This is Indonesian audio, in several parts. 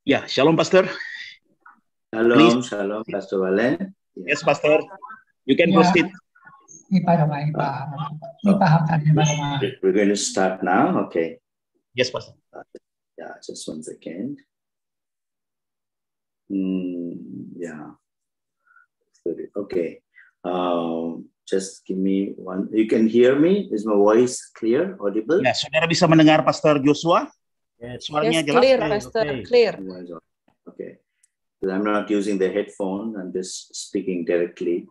Ya, shalom Pastor. Shalom, shalom, Pastor Valen. Yes, Pastor. You can Ya, proceed. We're going to start now. Okay. Yes, Pastor. Yeah, just 1 second. Yeah. Okay. Just give me one. You can hear me? Is my voice clear, audible? Ya, saudara bisa mendengar Pastor Joshua? Suaranya Yes, jelas? clear, Pastor, clear. Okay. So I'm not using the headphone. I'm just speaking directly.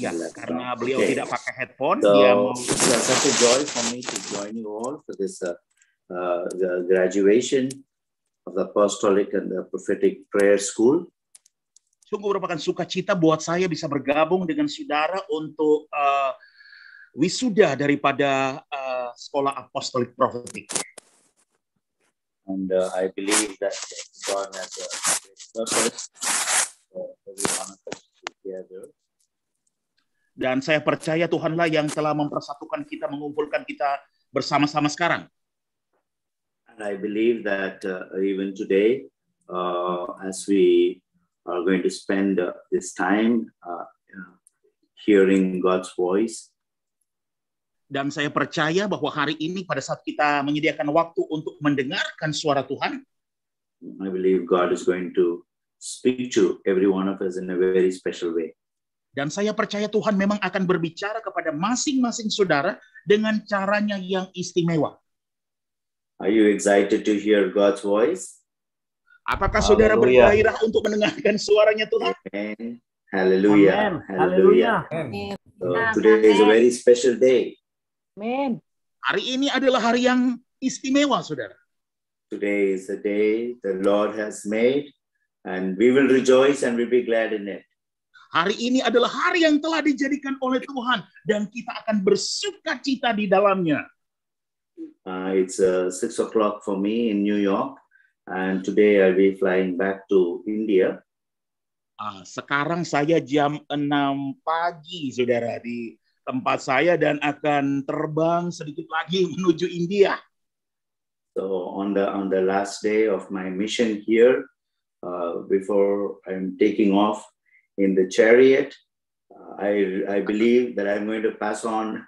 Ya, karena beliau tidak pakai headphone, So, dia mau. it's such a joy for me to join you all for this the graduation of the Apostolic and the Prophetic Prayer School. Sungguh merupakan sukacita buat saya bisa bergabung dengan saudara untuk wisuda daripada sekolah apostolik profetik. And I believe that God has a great purpose for every one of us together. Dan saya percaya Tuhanlah yang telah mempersatukan kita, mengumpulkan kita bersama-sama sekarang. And I believe that even today, as we are going to spend this time hearing God's voice, dan saya percaya bahwa hari ini pada saat kita menyediakan waktu untuk mendengarkan suara Tuhan, I believe God is going to speak to every one of us in a very special way. dan saya percaya Tuhan memang akan berbicara kepada masing-masing saudara dengan caranya yang istimewa. Are you excited to hear God's voice? Apakah saudara bergairah untuk mendengarkan suaranya Tuhan? Amen. Hallelujah. Amen. Hallelujah. Amen. So today is a very special day. Amen. Hari ini adalah hari yang istimewa, saudara. Today is the day the Lord has made, and we will rejoice and we'll be glad in it. Hari ini adalah hari yang telah dijadikan oleh Tuhan, dan kita akan bersukacita di dalamnya. It's 6 o'clock for me in New York, and today I'll be flying back to India. Sekarang saya jam 6 pagi, saudara, di tempat saya dan akan terbang sedikit lagi menuju India. So on the last day of my mission here, before I'm taking off in the chariot, I believe that I'm going to pass on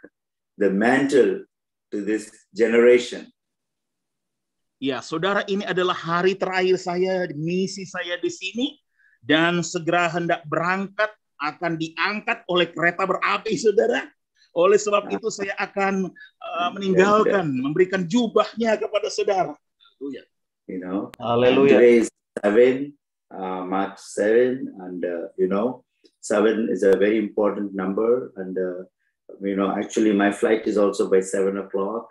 the mantle to this generation. Ya, saudara, ini adalah hari terakhir saya, misi saya di sini, dan segera hendak berangkat akan diangkat oleh kereta berapi, saudara. Oleh sebab itu saya akan meninggalkan, memberikan jubahnya kepada saudara. You know, Hallelujah. today is 7, March 7, and 7 is a very important number. And actually, my flight is also by 7 o'clock,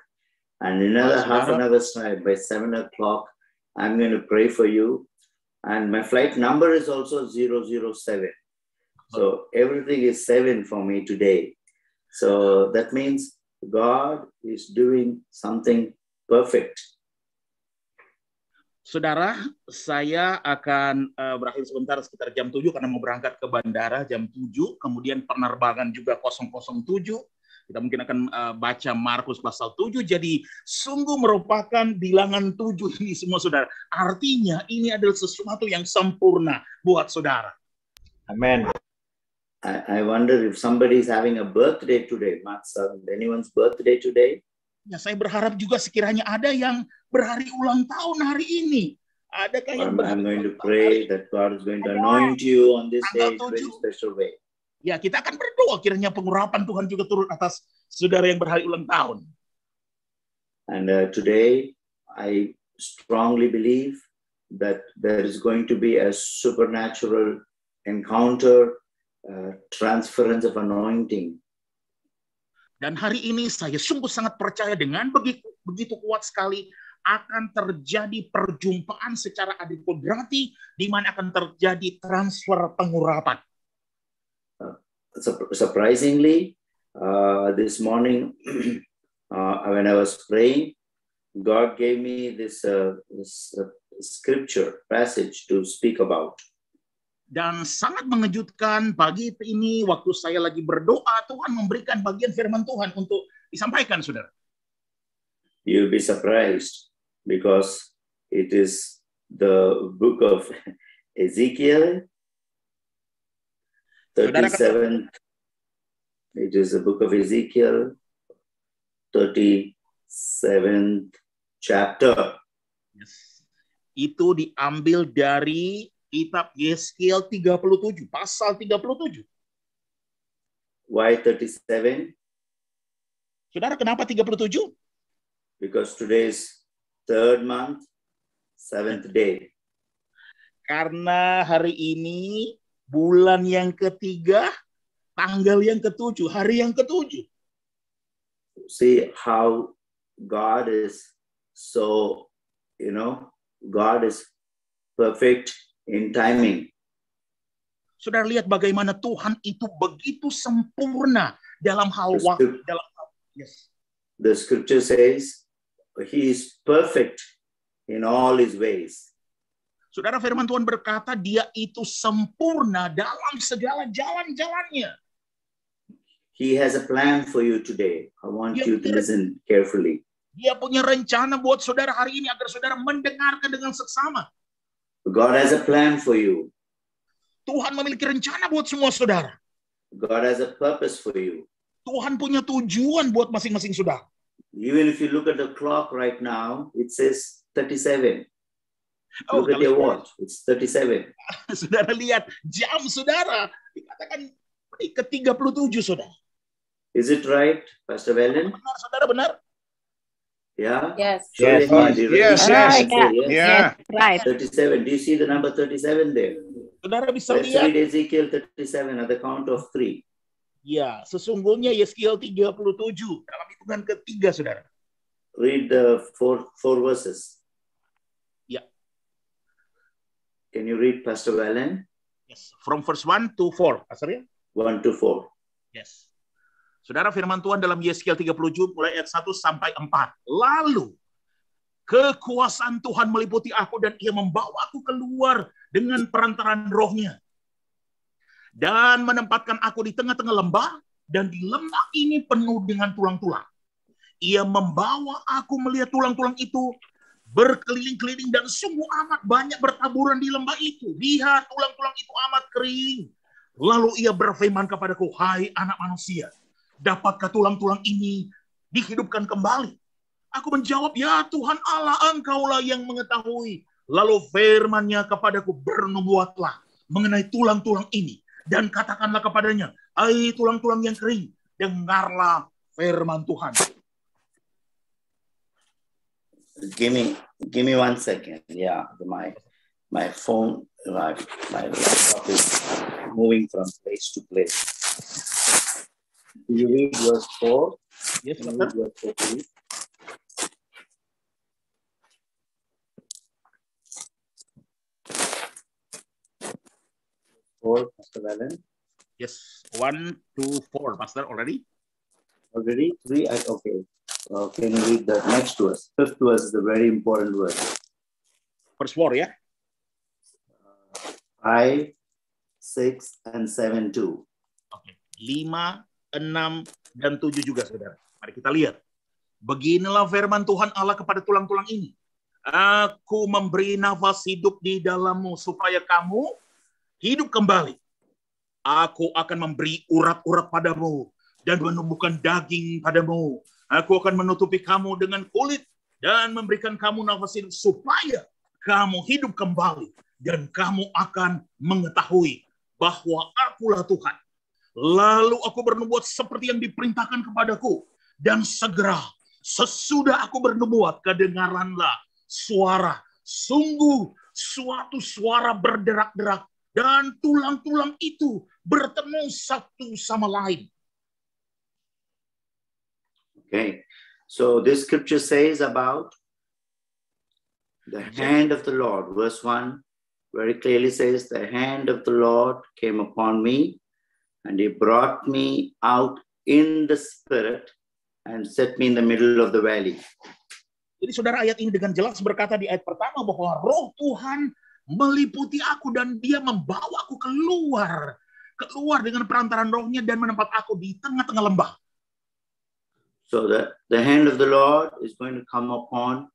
and another half an hour's time by 7 o'clock, I'm going to pray for you. And my flight number is also 007. So everything is 7 for me today. So that means God is doing something perfect. Saudara, saya akan berakhir sebentar sekitar jam 7 karena mau berangkat ke bandara jam 7, kemudian penerbangan juga 007. Kita mungkin akan baca Markus pasal 7, jadi sungguh merupakan bilangan 7 ini semua, saudara. Artinya ini adalah sesuatu yang sempurna buat saudara. Amen. I wonder if somebody is having a birthday today. March 7, anyone's birthday today? Ya, saya berharap juga sekiranya ada yang berhari ulang tahun hari ini. Adakah yang I'm going to pray that God is going to anoint you on this day in a very special way. Ya, kita akan berdoa kiranya pengurapan Tuhan juga turun atas saudara yang berhari ulang tahun. And today, I strongly believe that there is going to be a supernatural encounter, transference of anointing. Dan hari ini saya sungguh sangat percaya dengan begitu kuat sekali akan terjadi perjumpaan secara adil kodrati di mana akan terjadi transfer pengurapan. Surprisingly, this morning when I was praying, God gave me this scripture passage to speak about. Dan sangat mengejutkan pagi ini waktu saya lagi berdoa, Tuhan memberikan bagian firman Tuhan untuk disampaikan, saudara. You'll be surprised because it is the book of Ezekiel, 37. It is the book of Ezekiel, 37th chapter. Yes. Itu diambil dari kitab Yeskiel 37, pasal 37. Why 37? Saudara, kenapa 37? Because today is 3rd month, 7th day. Karena hari ini bulan yang ketiga, tanggal yang ketujuh, hari yang ketujuh. See how God is so, God is perfect in timing. Saudara lihat bagaimana Tuhan itu begitu sempurna dalam hal waktu. Yes. The scripture says he is perfect in all his ways. Saudara, firman Tuhan berkata dia itu sempurna dalam segala jalan-jalannya. He has a plan for you today. I want you to listen carefully. Dia punya rencana buat saudara hari ini agar saudara mendengarkan dengan seksama. God has a plan for you. Tuhan memiliki rencana buat semua saudara. God has a purpose for you. Tuhan punya tujuan buat masing-masing saudara. Even if you look at the clock right now, it says 37. Oh, look at your watch, it's 37. Saudara lihat jam saudara, dikatakan ke-37 saudara. Is it right, Pastor Valen? Benar, saudara, benar? Yeah? Yes. Yes. Right. Yes. Right. 37. Do you see the number 37 there? Saudara bisa Let's lihat. read Ezekiel 37 at the count of 3. Ya, sesungguhnya Yeskiel 37 dalam hitungan ketiga, saudara. Read the four verses. Ya. Can you read, Pastor Valen? Yes. From verse 1 to 4, Pastor ya? 1 to 4. Yes. Saudara, firman Tuhan dalam Yeskiel 37 mulai ayat 1 sampai 4. Lalu kekuasaan Tuhan meliputi aku dan ia membawa aku keluar dengan perantaraan rohnya. Dan menempatkan aku di tengah-tengah lembah, dan di lembah ini penuh dengan tulang-tulang. Ia membawa aku melihat tulang-tulang itu berkeliling-keliling dan sungguh amat banyak bertaburan di lembah itu. Lihat, tulang-tulang itu amat kering. Lalu ia berfirman kepadaku, hai anak manusia, dapatkah tulang-tulang ini dihidupkan kembali? Aku menjawab, ya Tuhan Allah, engkaulah yang mengetahui. Lalu firman-Nya kepadaku, bernubuatlah mengenai tulang-tulang ini. Dan katakanlah kepadanya, hai tulang-tulang yang kering, dengarlah firman Tuhan. Give me 1 second. Yeah, my phone, my laptop is moving from place to place. Do you read verse 4? Yes, Can you read verse 4, please? Pastor Valen? Yes, 1 to 4, Pastor, already? Already? 3? Okay. Can you read the next verse? 5th verse is a very important verse. Verse 4, ya? 5, 6, and 7 too. Oke. 5, 6, dan 7 juga, saudara. Mari kita lihat. Beginilah firman Tuhan Allah kepada tulang-tulang ini. Aku memberi nafas hidup di dalammu supaya kamu hidup kembali. Aku akan memberi urat-urat padamu dan menumbuhkan daging padamu. Aku akan menutupi kamu dengan kulit dan memberikan kamu nafas hidup supaya kamu hidup kembali. Dan kamu akan mengetahui bahwa akulah Tuhan. Lalu aku bernubuat seperti yang diperintahkan kepadaku. Dan segera sesudah aku bernubuat, kedengaranlah suara. Sungguh suatu suara berderak-derak. Dan tulang-tulang itu bertemu satu sama lain. Okay, so this scripture says about the hand of the Lord. Verse 1 very clearly says, the hand of the Lord came upon me, and he brought me out in the spirit and set me in the middle of the valley. Jadi saudara, ayat ini dengan jelas berkata di ayat pertama bahwa roh Tuhan meliputi aku dan dia membawa aku keluar dengan perantaran rohnya dan menempat aku di tengah-tengah lembah. So the hand of the Lord is going to come upon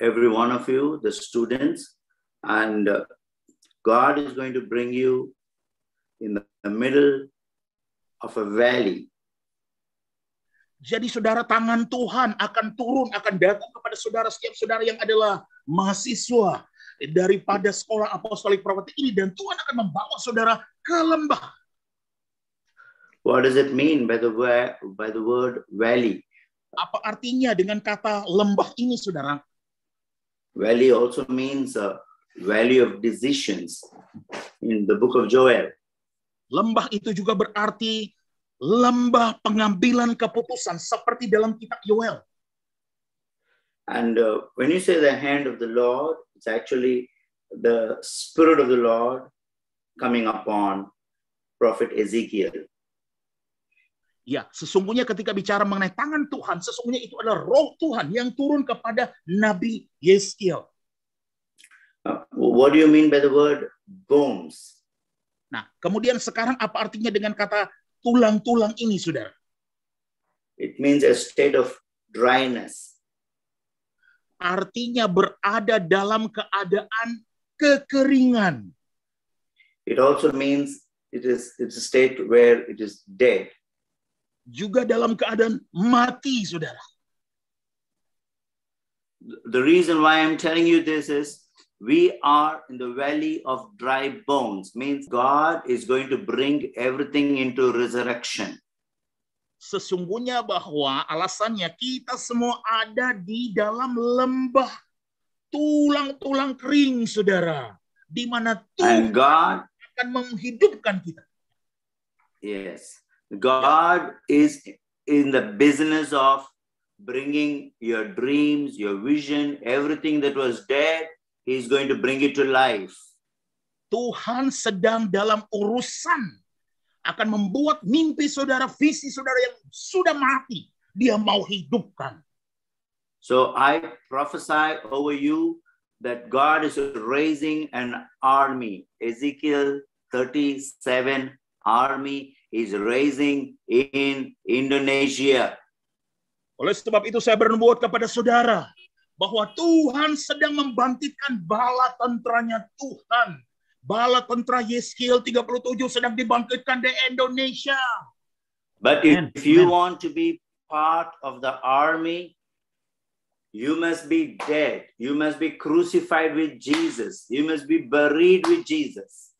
every one of you, the students, and God is going to bring you in the middle of a valley. Jadi saudara, tangan Tuhan akan turun, akan datang kepada saudara, setiap saudara yang adalah mahasiswa daripada sekolah apostolik prophetic ini, dan Tuhan akan membawa saudara ke lembah. What does it mean by the word valley? Apa artinya dengan kata lembah ini, saudara? Valley also means a valley of decisions in the book of Joel. Lembah itu juga berarti lembah pengambilan keputusan seperti dalam kitab Yoel. And when you say the hand of the Lord, it's actually the Spirit of the Lord coming upon Prophet Ezekiel. Ya, sesungguhnya ketika bicara mengenai tangan Tuhan, sesungguhnya itu adalah roh Tuhan yang turun kepada Nabi Yeskiel. What do you mean by the word bones? Nah, kemudian sekarang apa artinya dengan kata tulang-tulang ini, saudara? It means a state of dryness. Artinya berada dalam keadaan kekeringan. It also means it's a state where it is dead. Juga dalam keadaan mati, saudara. The reason why I'm telling you this is we are in the valley of dry bones, means God is going to bring everything into resurrection. Sesungguhnya bahwa alasannya kita semua ada di dalam lembah tulang-tulang kering, saudara, di mana Tuhan akan menghidupkan kita. Yes, God is in the business of bringing your dreams, your vision, everything that was dead, He's going to bring it to life. Tuhan sedang dalam urusan akan membuat mimpi saudara, visi saudara yang sudah mati, Dia mau hidupkan. So I prophesy over you that God is raising an army. Ezekiel 37 army is raising in Indonesia. Oleh sebab itu saya bernubuat kepada saudara bahwa Tuhan sedang membangkitkan bala tenteranya Tuhan. Bala tentera Yeskiel 37 sedang dibangkitkan di Indonesia. But if you want to be part of the army, you must be dead. You must be crucified with Jesus. You must be buried with Jesus.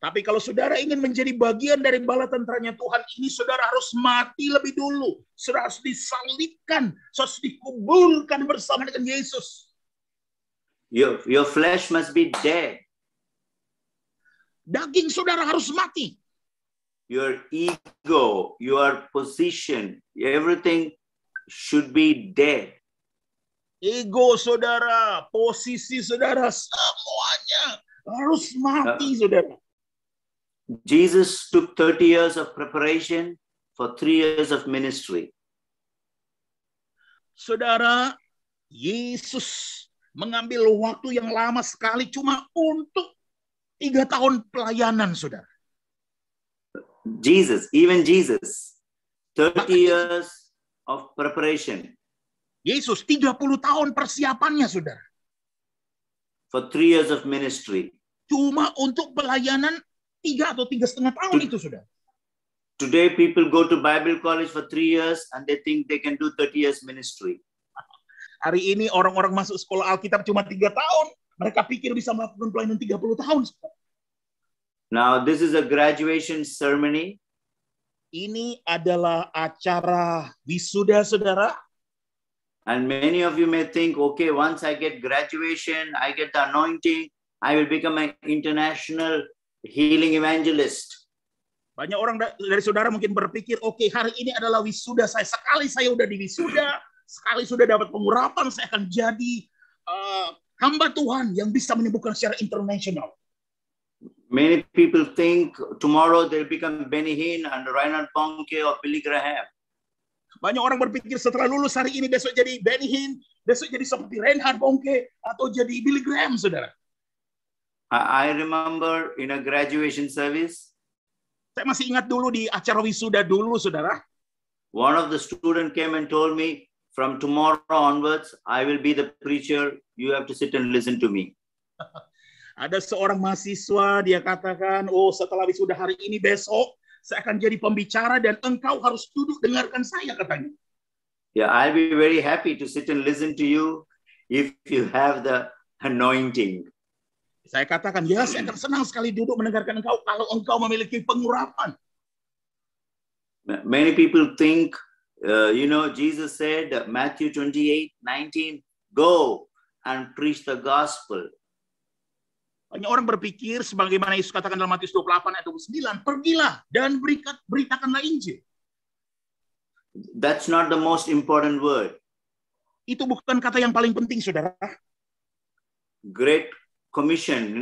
Tapi kalau saudara ingin menjadi bagian dari bala tenteranya Tuhan ini, saudara harus mati lebih dulu. Saudara harus disalibkan, harus dikuburkan bersama dengan Yesus. Your flesh must be dead. Daging saudara harus mati. Your ego, your position, everything should be dead. Ego saudara, posisi saudara, semuanya harus mati, saudara. Jesus took 30 years of preparation for 3 years of ministry. Saudara, Yesus mengambil waktu yang lama sekali cuma untuk 3 tahun pelayanan, saudara. Even Jesus, 30 years of preparation. Yesus 30 tahun persiapannya, saudara. For 3 years of ministry. Cuma untuk pelayanan 3 atau 3,5 tahun itu, saudara. Today people go to Bible college for 3 years and they think they can do 30 years ministry. Hari ini orang-orang masuk sekolah Alkitab cuma 3 tahun. Mereka pikir bisa melakukan pelayanan 30 tahun. Now this is a graduation ceremony. Ini adalah acara wisuda, saudara. And many of you may think, okay, once I get graduation, I get the anointing, I will become an international healing evangelist. Banyak orang dari saudara mungkin berpikir, oke, hari ini adalah wisuda saya. Sekali saya udah di wisuda, sekali sudah dapat pengurapan, saya akan jadi hamba Tuhan yang bisa menyembuhkan secara internasional. Many people think tomorrow they'll become Benny Hinn and Reinhard Bonnke or Billy Graham. Banyak orang berpikir setelah lulus hari ini besok jadi Benny Hinn, besok jadi seperti Reinhard Bonnke atau jadi Billy Graham, saudara. I remember in a graduation service. Saya masih ingat dulu di acara wisuda dulu, saudara. One of the students came and told me, from tomorrow onwards, I will be the preacher. You have to sit and listen to me. Ada seorang mahasiswa, dia katakan, oh setelah wisuda hari ini, besok saya akan jadi pembicara dan engkau harus duduk dengarkan saya, katanya. Yeah, I'll be very happy to sit and listen to you if you have the anointing. Saya katakan, ya saya akan senang sekali duduk mendengarkan engkau kalau engkau memiliki pengurapan. Many people think, Jesus said, Matthew 28:19, go and preach the gospel. Banyak orang berpikir sebagaimana Yesus katakan dalam Matius 28 ayat 29, pergilah dan beritakanlah Injil. That's not the most important word. Itu bukan kata yang paling penting, saudara. Great Commission,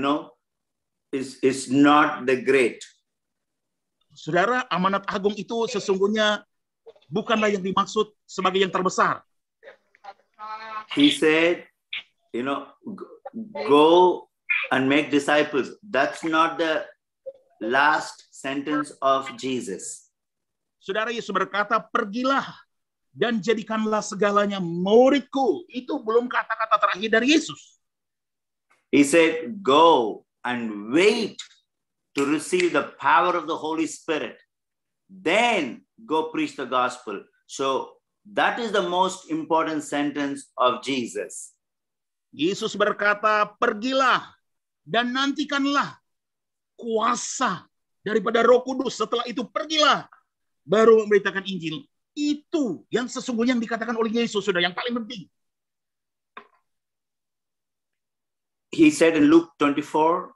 is not the great. Saudara, amanat agung itu sesungguhnya bukanlah yang dimaksud sebagai yang terbesar. He said, go and make disciples. That's not the last sentence of Jesus. Saudara, Yesus berkata, pergilah dan jadikanlah segalanya muridku. Itu belum kata-kata terakhir dari Yesus. He said, go and wait to receive the power of the Holy Spirit. Then go preach the gospel. So that is the most important sentence of Jesus. Yesus berkata, pergilah dan nantikanlah kuasa daripada Roh Kudus. Setelah itu pergilah, baru memberitakan Injil. Itu yang sesungguhnya yang dikatakan oleh Yesus, sudah yang paling penting. He said in Luke 24:49.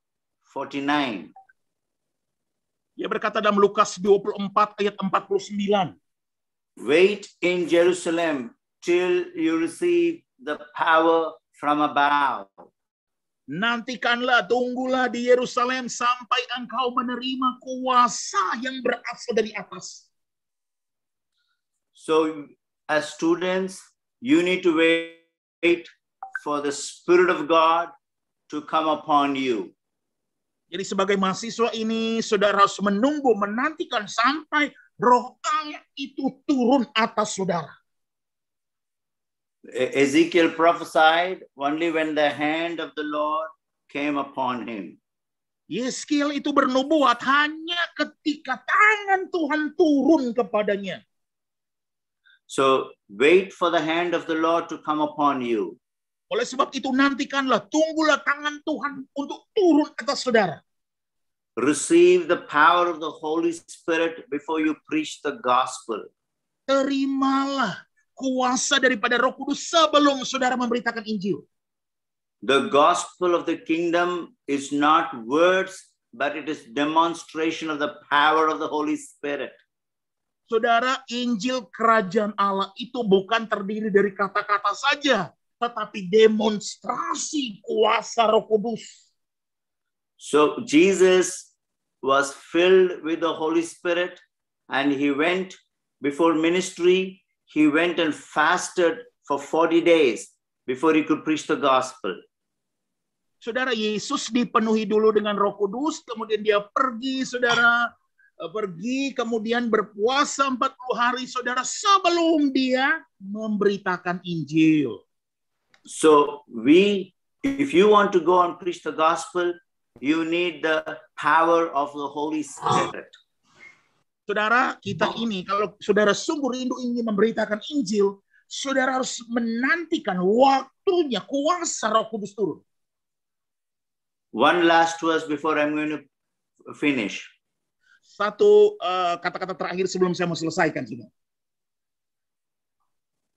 Dia berkata dalam Lukas 24 ayat 49. Wait in Jerusalem till you receive the power from above. Nantikanlah, tunggulah di Yerusalem sampai engkau menerima kuasa yang berasal dari atas. So as students, you need to wait for the Spirit of God to come upon you. Jadi sebagai mahasiswa ini, saudara harus menunggu, menantikan sampai Roh Allah itu turun atas saudara. Ezekiel prophesied only when the hand of the Lord came upon him. Yeskiel itu bernubuat hanya ketika tangan Tuhan turun kepadanya. So wait for the hand of the Lord to come upon you. Oleh sebab itu nantikanlah, tunggulah tangan Tuhan untuk turun atas saudara. Receive the power of the Holy Spirit before you preach the gospel. Terimalah kuasa daripada Roh Kudus sebelum saudara memberitakan Injil. The gospel of the kingdom is not words, but it is demonstration of the power of the Holy Spirit. Saudara, Injil kerajaan Allah itu bukan terdiri dari kata-kata saja, tetapi demonstrasi kuasa Roh Kudus. So Jesus was filled with the Holy Spirit and he went before ministry. He went and fasted for 40 days before he could preach the gospel. Saudara, Yesus dipenuhi dulu dengan Roh Kudus, kemudian dia pergi, saudara, kemudian berpuasa 40 hari, saudara, sebelum dia memberitakan Injil. So if you want to go and preach the gospel, you need the power of the Holy Spirit. Saudara, kita ini, kalau saudara sungguh rindu ingin memberitakan Injil, saudara harus menantikan waktunya kuasa Roh Kudus turun. One last verse before I'm going to finish. Satu kata-kata terakhir sebelum saya mau selesaikan.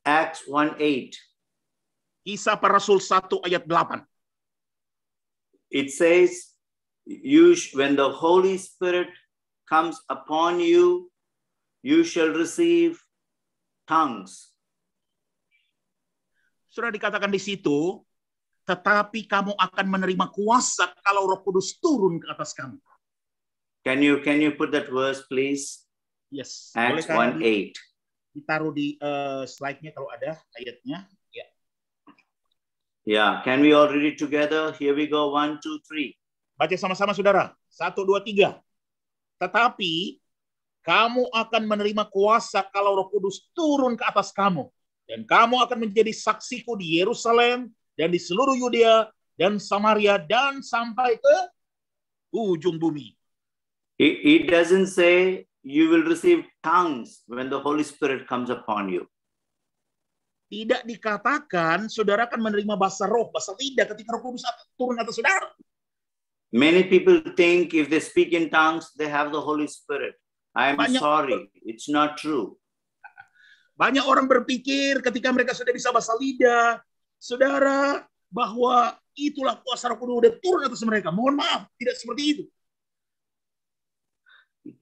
Acts 1:8. Kisah Para Rasul 1 ayat 8. It says, when the Holy Spirit comes upon you, you shall receive tongues. Sudah dikatakan di situ, tetapi kamu akan menerima kuasa kalau Roh Kudus turun ke atas kamu. Can you put that verse, please? Yes. Acts 1:8. Ditaruh di slide-nya kalau ada ayatnya. Ya. Yeah. Can we all read it together? Here we go. 1, 2, 3. Baca sama-sama, saudara. 1, 2, 3. Tetapi kamu akan menerima kuasa kalau Roh Kudus turun ke atas kamu. Dan kamu akan menjadi saksiku di Yerusalem dan di seluruh Yudea dan Samaria dan sampai ke ujung bumi. It doesn't say you will receive tongues when the Holy Spirit comes upon you. Tidak dikatakan saudara akan menerima bahasa roh, bahasa lidah ketika Roh Kudus turun atas saudara. Many people think if they speak in tongues, they have the Holy Spirit. I am sorry, it's not true. Banyak orang berpikir ketika mereka sudah bisa bahasa lidah, saudara, bahwa itulah kuasa Roh Kudus sudah turun atas mereka. Mohon maaf, tidak seperti itu.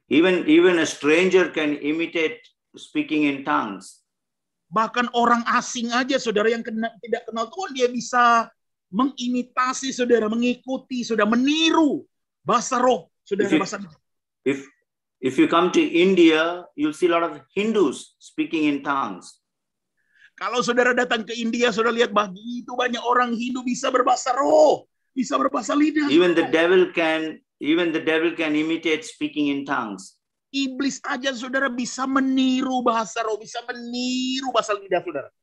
Even a stranger can imitate speaking in tongues. Bahkan orang asing aja, saudara, yang tidak kenal Tuhan, dia bisa mengimitasi, saudara, mengikuti, saudara, meniru bahasa roh, saudara, bahasa. If you come to India, you'll see a lot of Hindus speaking in tongues. Kalau saudara datang ke India, saudara lihat begitu banyak orang Hindu bisa berbahasa roh, bisa berbahasa lidah. Even the devil can imitate speaking in tongues. Iblis aja, saudara, bisa meniru bahasa roh, bisa meniru bahasa lidah, saudara.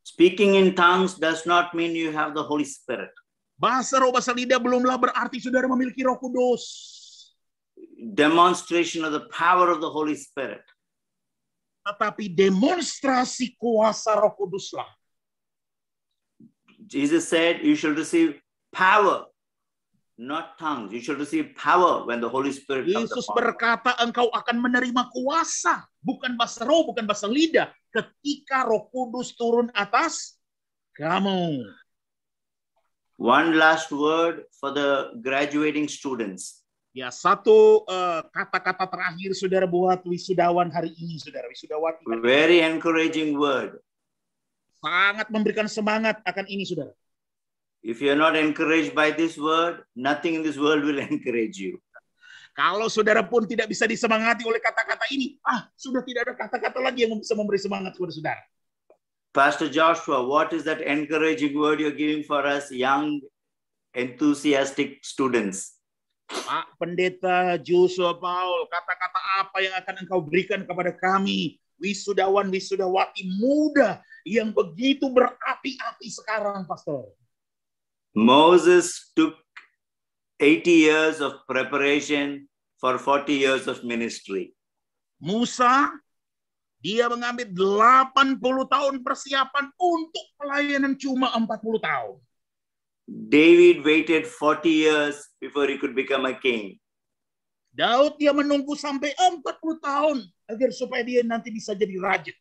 Speaking in tongues does not mean you have the Holy Spirit. Bahasa roh, bahasa lidah belumlah berarti saudara memiliki Roh Kudus. Demonstration of the power of the Holy Spirit. Tetapi demonstrasi kuasa Roh Kuduslah. Jesus said you shall receive power, not tongues. You shall receive power when the Holy Spirit comes upon you. Yesus berkata engkau akan menerima kuasa, bukan bahasa roh, bukan bahasa lidah, ketika Roh Kudus turun atas kamu. One last word for the graduating students. Ya, satu kata-kata terakhir, saudara, buat wisudawan hari ini, saudara, wisudawati. Very encouraging word. Sangat memberikan semangat akan ini, saudara. If you are not encouraged by this word, nothing in this world will encourage you. Kalau saudara pun tidak bisa disemangati oleh kata-kata ini, sudah tidak ada kata-kata lagi yang bisa memberi semangat kepada saudara. Pastor Joshua, what is that encouraging word you're giving for us young, enthusiastic students? Pak Pendeta Joshua Paul, kata-kata apa yang akan engkau berikan kepada kami, wisudawan, wisudawati muda yang begitu berapi-api sekarang, Pastor? Moses took 80 years of preparation for 40 years of ministry. Musa, dia mengambil 80 tahun persiapan untuk pelayanan cuma 40 tahun. David waited 40 years before he could become a king. Daud dia menunggu sampai 40 tahun agar supaya dia nanti bisa jadi raja.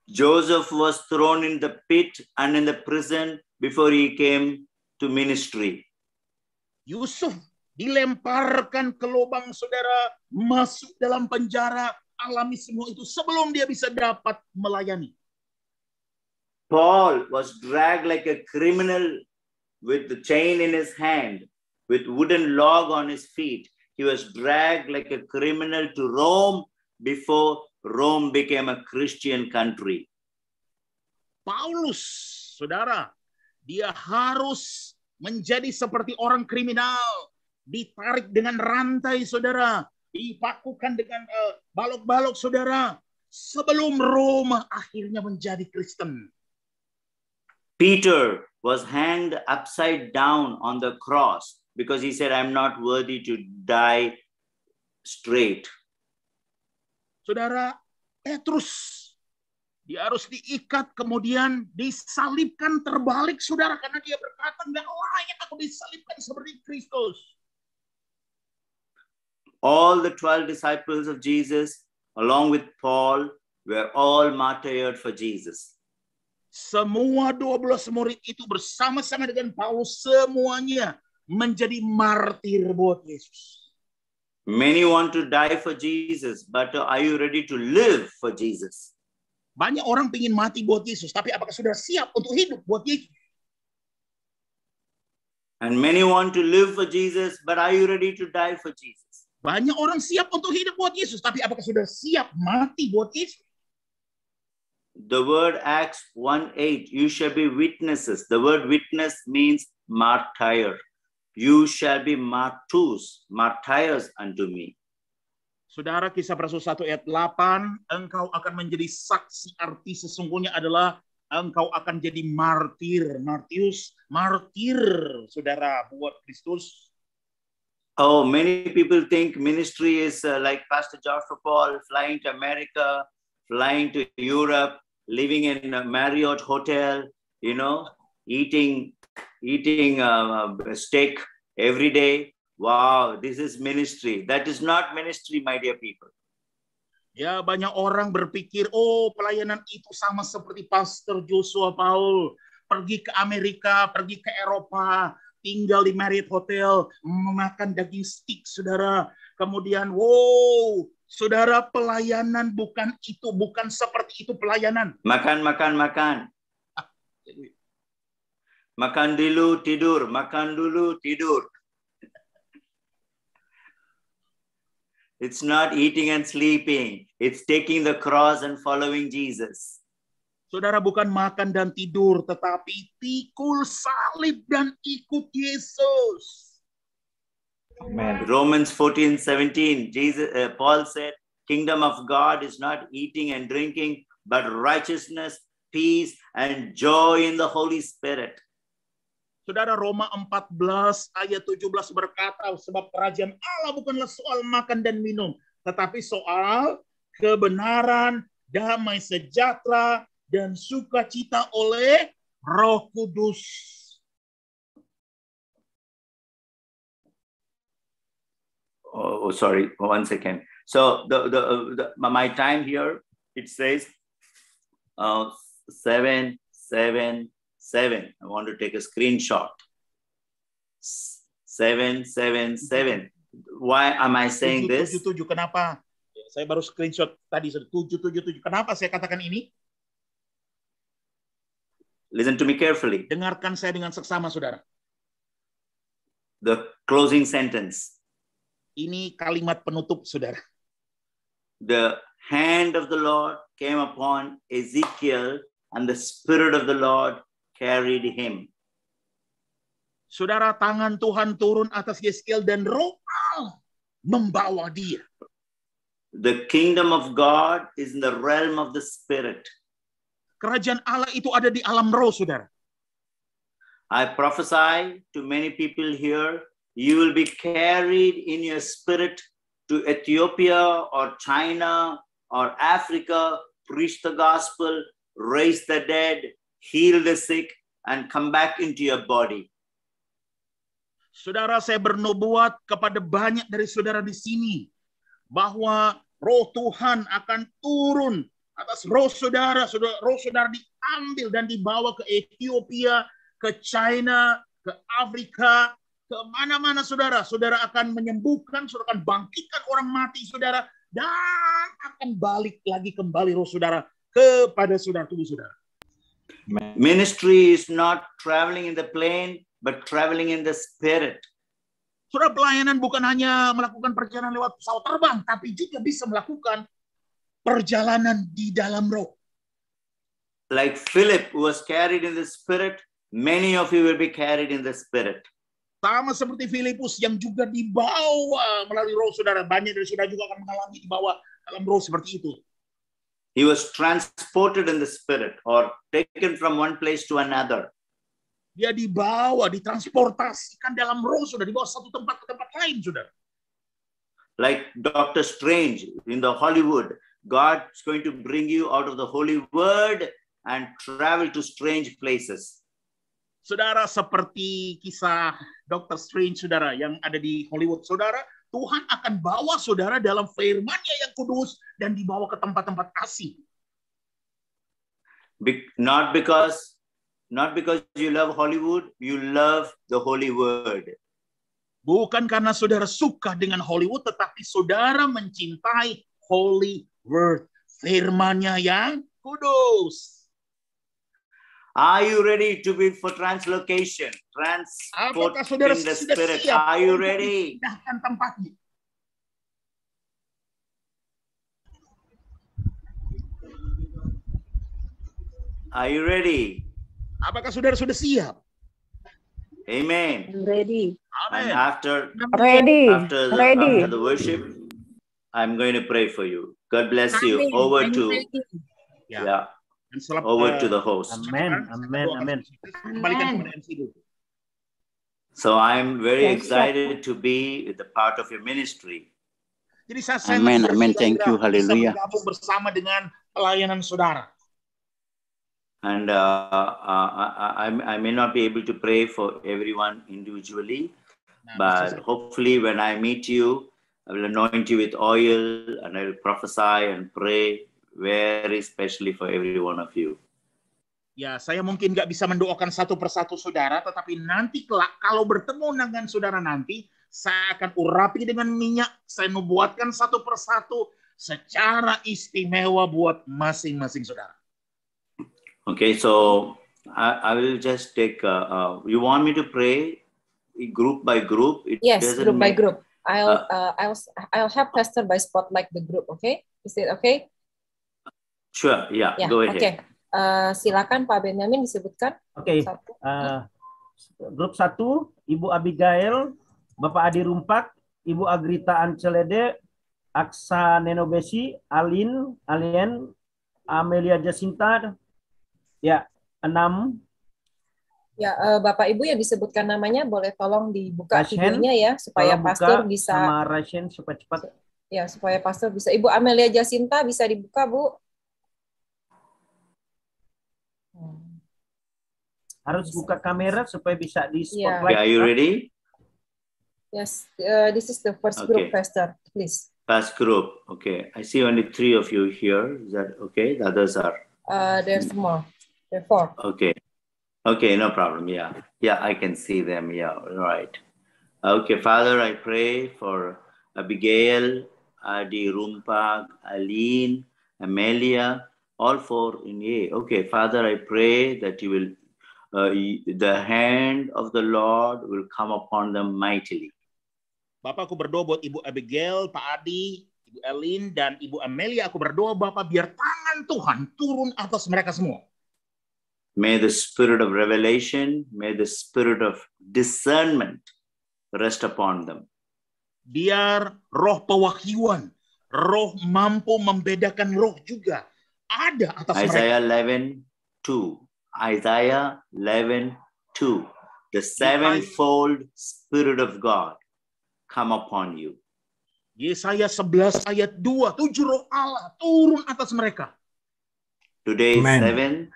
Joseph was thrown in the pit and in the prison before he came to ministry. Yusuf dilemparkan ke lubang, saudara, masuk dalam penjara, alami semua itu sebelum dia bisa dapat melayani. Paul was dragged like a criminal with the chain in his hand, with wooden log on his feet. He was dragged like a criminal to Rome before Rome became a Christian country. Paulus, saudara, dia harus menjadi seperti orang kriminal, ditarik dengan rantai, saudara, dipakukan dengan balok-balok, saudara, sebelum Roma akhirnya menjadi Kristen. Peter was hanged upside down on the cross because he said, I'm not worthy to die straight. Saudara, Petrus, dia harus diikat, kemudian disalibkan terbalik, saudara, karena dia berkata, nggak layak aku disalibkan seperti Kristus. All the 12 disciples of Jesus, along with Paul, were all martyred for Jesus. Semua 12 murid itu bersama-sama dengan Paulus, semuanya menjadi martir buat Yesus. Many want to die for Jesus, but are you ready to live for Jesus? Banyak orang ingin mati buat Yesus, tapi apakah saudara siap untuk hidup buat Yesus? And many want to live for Jesus, but are you ready to die for Jesus? Banyak orang siap untuk hidup buat Yesus, tapi apakah saudara siap mati buat Yesus? The word Acts 1:8, you shall be witnesses. The word witness means martyr. You shall be martyrs unto me. Saudara, Kisah Rasul 1 ayat 8, engkau akan menjadi saksi, arti sesungguhnya adalah engkau akan jadi martir. Martir, saudara, buat Kristus. Oh, many people think ministry is like Pastor Joshua Paul flying to America, flying to Europe, living in a Marriott hotel, you know, eating steak every day. Wow, this is ministry. That is not ministry, my dear people. Ya, banyak orang berpikir, oh, pelayanan itu sama seperti Pastor Joshua Paul, pergi ke Amerika, pergi ke Eropa, tinggal di Marriott Hotel, memakan daging steak, saudara. Kemudian, wow, saudara, pelayanan bukan itu, bukan seperti itu pelayanan. Makan. Makan dulu, tidur. Makan dulu, tidur. It's not eating and sleeping. It's taking the cross and following Jesus. Saudara, bukan makan dan tidur, tetapi pikul salib dan ikut Yesus. Amen. Romans 14:17, Paul said, kingdom of God is not eating and drinking, but righteousness, peace, and joy in the Holy Spirit. Saudara, Roma 14 ayat 17 berkata, sebab kerajaan Allah bukanlah soal makan dan minum, tetapi soal kebenaran, damai sejahtera, dan sukacita oleh Roh Kudus. Oh, sorry, 1 second. So my time here, it says 7. I want to take a screenshot. 7. Why am I saying this? 777. Kenapa? Saya baru screenshot tadi 777. Kenapa saya katakan ini? Listen to me carefully. Dengarkan saya dengan seksama, saudara. The closing sentence. Ini kalimat penutup, saudara. The hand of the Lord came upon Ezekiel, and the Spirit of the Lord carried him. Saudara, tangan Tuhan turun atas Yeskiel dan Roh Allah membawa dia. The kingdom of God is in the realm of the Spirit. Kerajaan Allah itu ada di alam roh, saudara. I prophesy to many people here, you will be carried in your spirit to Ethiopia or China or Africa, preach the gospel, raise the dead, heal the sick, and come back into your body. Saudara, saya bernubuat kepada banyak dari saudara di sini bahwa Roh Tuhan akan turun atas roh saudara diambil dan dibawa ke Ethiopia, ke China, ke Afrika, ke mana-mana saudara. Saudara akan menyembuhkan, saudara akan bangkitkan orang mati saudara, dan akan balik lagi kembali roh saudara kepada saudara, tubuh saudara. Ministry is not traveling in the plane, but traveling in the spirit. Saudara, pelayanan bukan hanya melakukan perjalanan lewat pesawat terbang, tapi juga bisa melakukan perjalanan di dalam roh. Like Philip was carried in the spirit, many of you will be carried in the spirit. Sama seperti Filipus yang juga dibawa melalui roh saudara. Banyak dari saudara juga akan mengalami dibawa dalam roh seperti itu. He was transported in the spirit or taken from one place to another. Dia dibawa, ditransportasikan dalam roh, sudah dibawa satu tempat ke tempat lain, saudara. Like Dr. Strange in the Hollywood, God's going to bring you out of the holy word and travel to strange places. Saudara, seperti kisah Dr. Strange, saudara, yang ada di Hollywood, saudara, Tuhan akan bawa saudara dalam firman-Nya yang kudus dan dibawa ke tempat-tempat asing. Not because you love Hollywood, you love the holy word. Bukan karena saudara suka dengan Hollywood, tetapi saudara mencintai holy word, firman-Nya yang kudus. Are you ready to be for translocation? Transport in the spirit. Are you ready? Are you ready? Apakah saudara sudah siap? Amen. I'm ready. And after Ready. the worship, I'm going to pray for you. God bless you. Over to over to the host. Amen. So I'm very excited to be the part of your ministry. Jadi saya Amen. Thank you. Hallelujah. Bersama dengan pelayanan saudara. And I may not be able to pray for everyone individually, but hopefully when I meet you, I will anoint you with oil and I will prophesy and pray very specially for every one of you. Ya, saya mungkin nggak bisa mendoakan satu persatu saudara, tetapi nanti kelak kalau bertemu dengan saudara nanti, saya akan urapi dengan minyak, saya nubuatkan satu persatu secara istimewa buat masing-masing saudara. Okay, so I will just take, you want me to pray group by group? Yes, group by group. I'll have Pastor by spotlight the group, okay? Is it okay? Sure, yeah, go ahead. Okay. Silakan Pak Benyamin disebutkan. Oke. Grup 1, Ibu Abigail, Bapak Adi Rumpak, Ibu Agrita Ancelede, Aksa Nenobesi, Alien, Amelia Jacinta. Ya, 6. Ya, Bapak Ibu yang disebutkan namanya boleh tolong dibuka videonya ya supaya pastor bisa sama Rashen supaya cepat. Ya, supaya pastor bisa. Ibu Amelia Jacinta bisa dibuka, Bu. Harus buka kamera supaya bisa di spotlight. Are you ready? Yes, this is the first group, Pastor. Please. First group. Okay, I see only 3 of you here. Is that okay? The others are. There's more. There are 4. Okay. Okay, no problem. Yeah, I can see them. Yeah, right. Okay, Father, I pray for Abigail, Adi Rumpak, Aline, Amelia, all 4 in A. Okay, Father, I pray that you will. The hand of the Lord will come upon them mightily. Bapak, aku berdoa buat Ibu Abigail, Pak Adi, Ibu Elin, dan Ibu Amelia. Aku berdoa Bapak biar tangan Tuhan turun atas mereka semua. May the spirit of revelation, may the spirit of discernment rest upon them. Biar roh pewahyuan, roh mampu membedakan roh juga ada atas Isaiah mereka. 11:2. Isaiah 11:2. The sevenfold Spirit of God come upon you. Yesaya 11 ayat 2. 7 roh Allah turun atas mereka. Today is 7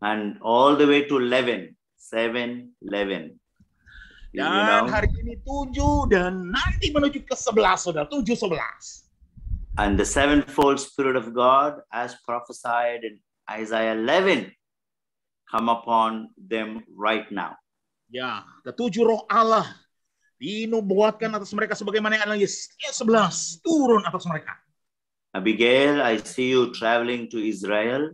and all the way to 11. 7-11. Dan hari ini 7 dan nanti menuju ke 11, saudara. 7-11. And the sevenfold Spirit of God, as prophesied in Isaiah 11, come upon them right now. Ya, ketujuh roh Allah dinubuatkan atas mereka sebagaimana yang Yesaya 11 turun atas mereka. Abigail, I see you traveling to Israel.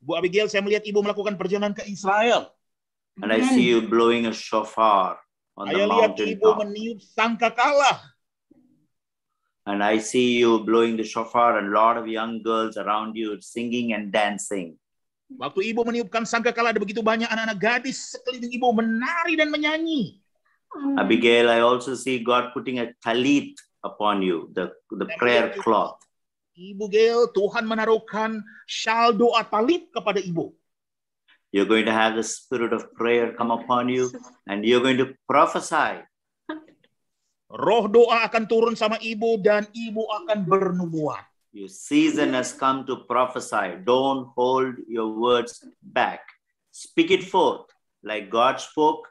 Bu Abigail, saya melihat ibu melakukan perjalanan ke Israel. And I see you blowing a shofar on the Saya lihat mountain ibu top. meniup sangkakala. And I see you blowing the shofar and a lot of young girls around you singing and dancing. Waktu ibu meniupkan sangkakala ada begitu banyak anak-anak gadis sekeliling ibu menari dan menyanyi. Abigail, I also see God putting a talit upon you, the prayer cloth. Ibu Gail, Tuhan menaruhkan syal doa talit kepada ibu. You're going to have the spirit of prayer come upon you and you're going to prophesy. Roh doa akan turun sama ibu dan ibu akan bernubuat. Your season has come to prophesy. Don't hold your words back. Speak it forth like God spoke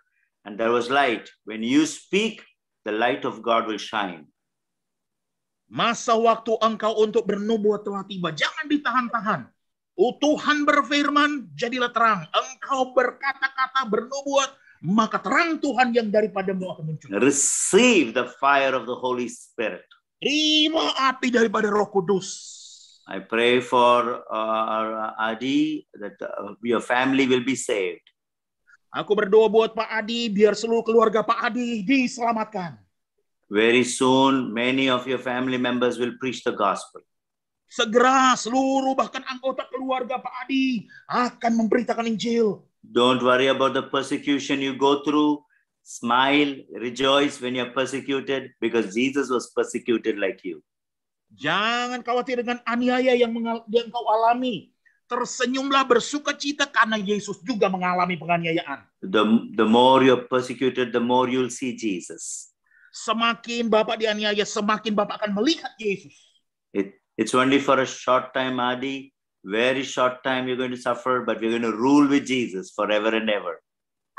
and there was light. When you speak, the light of God will shine. Masa waktu engkau untuk bernubuat telah tiba. Jangan ditahan-tahan. Tuhan berfirman, jadilah terang. Engkau berkata-kata, bernubuat, maka terang Tuhan yang daripadamu akan muncul. Receive the fire of the Holy Spirit. Terima api daripada Roh Kudus. I pray for Adi that your family will be saved. Aku berdoa buat Pak Adi, biar seluruh keluarga Pak Adi diselamatkan. Very soon, many of your family members will preach the gospel. Segera seluruh bahkan anggota keluarga Pak Adi akan memberitakan Injil. Don't worry about the persecution you go through. Smile, rejoice when you're persecuted because Jesus was persecuted like you. Jangan khawatir dengan aniaya yang engkau alami. Tersenyumlah, bersukacita karena Yesus juga mengalami penganiayaan. The more you're persecuted, the more you'll see Jesus. Semakin Bapak dianiaya, semakin Bapak akan melihat Yesus. It's only for a short time, Adi. Very short time you're going to suffer, but we're going to rule with Jesus forever and ever.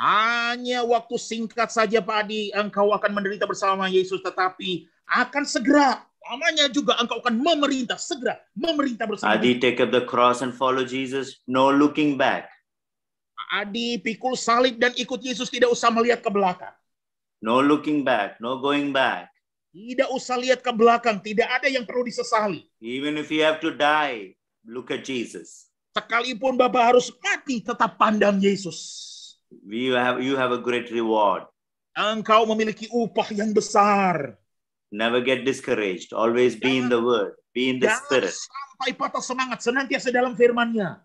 Hanya waktu singkat saja, Pak Adi, engkau akan menderita bersama Yesus, tetapi akan segera, namanya juga engkau akan memerintah, segera memerintah bersama Adi, take up the cross and follow Jesus. No looking back. Adi, pikul salib dan ikut Yesus, tidak usah melihat ke belakang. No looking back, no going back. Tidak usah lihat ke belakang, tidak ada yang perlu disesali. Even if you have to die, look at Jesus. Sekalipun Bapak harus mati, tetap pandang Yesus. You have a great reward. Engkau memiliki upah yang besar. Never get discouraged. Always be in the Word. Be in the Spirit. Sampai patah semangat, senantiasa dalam firman-Nya.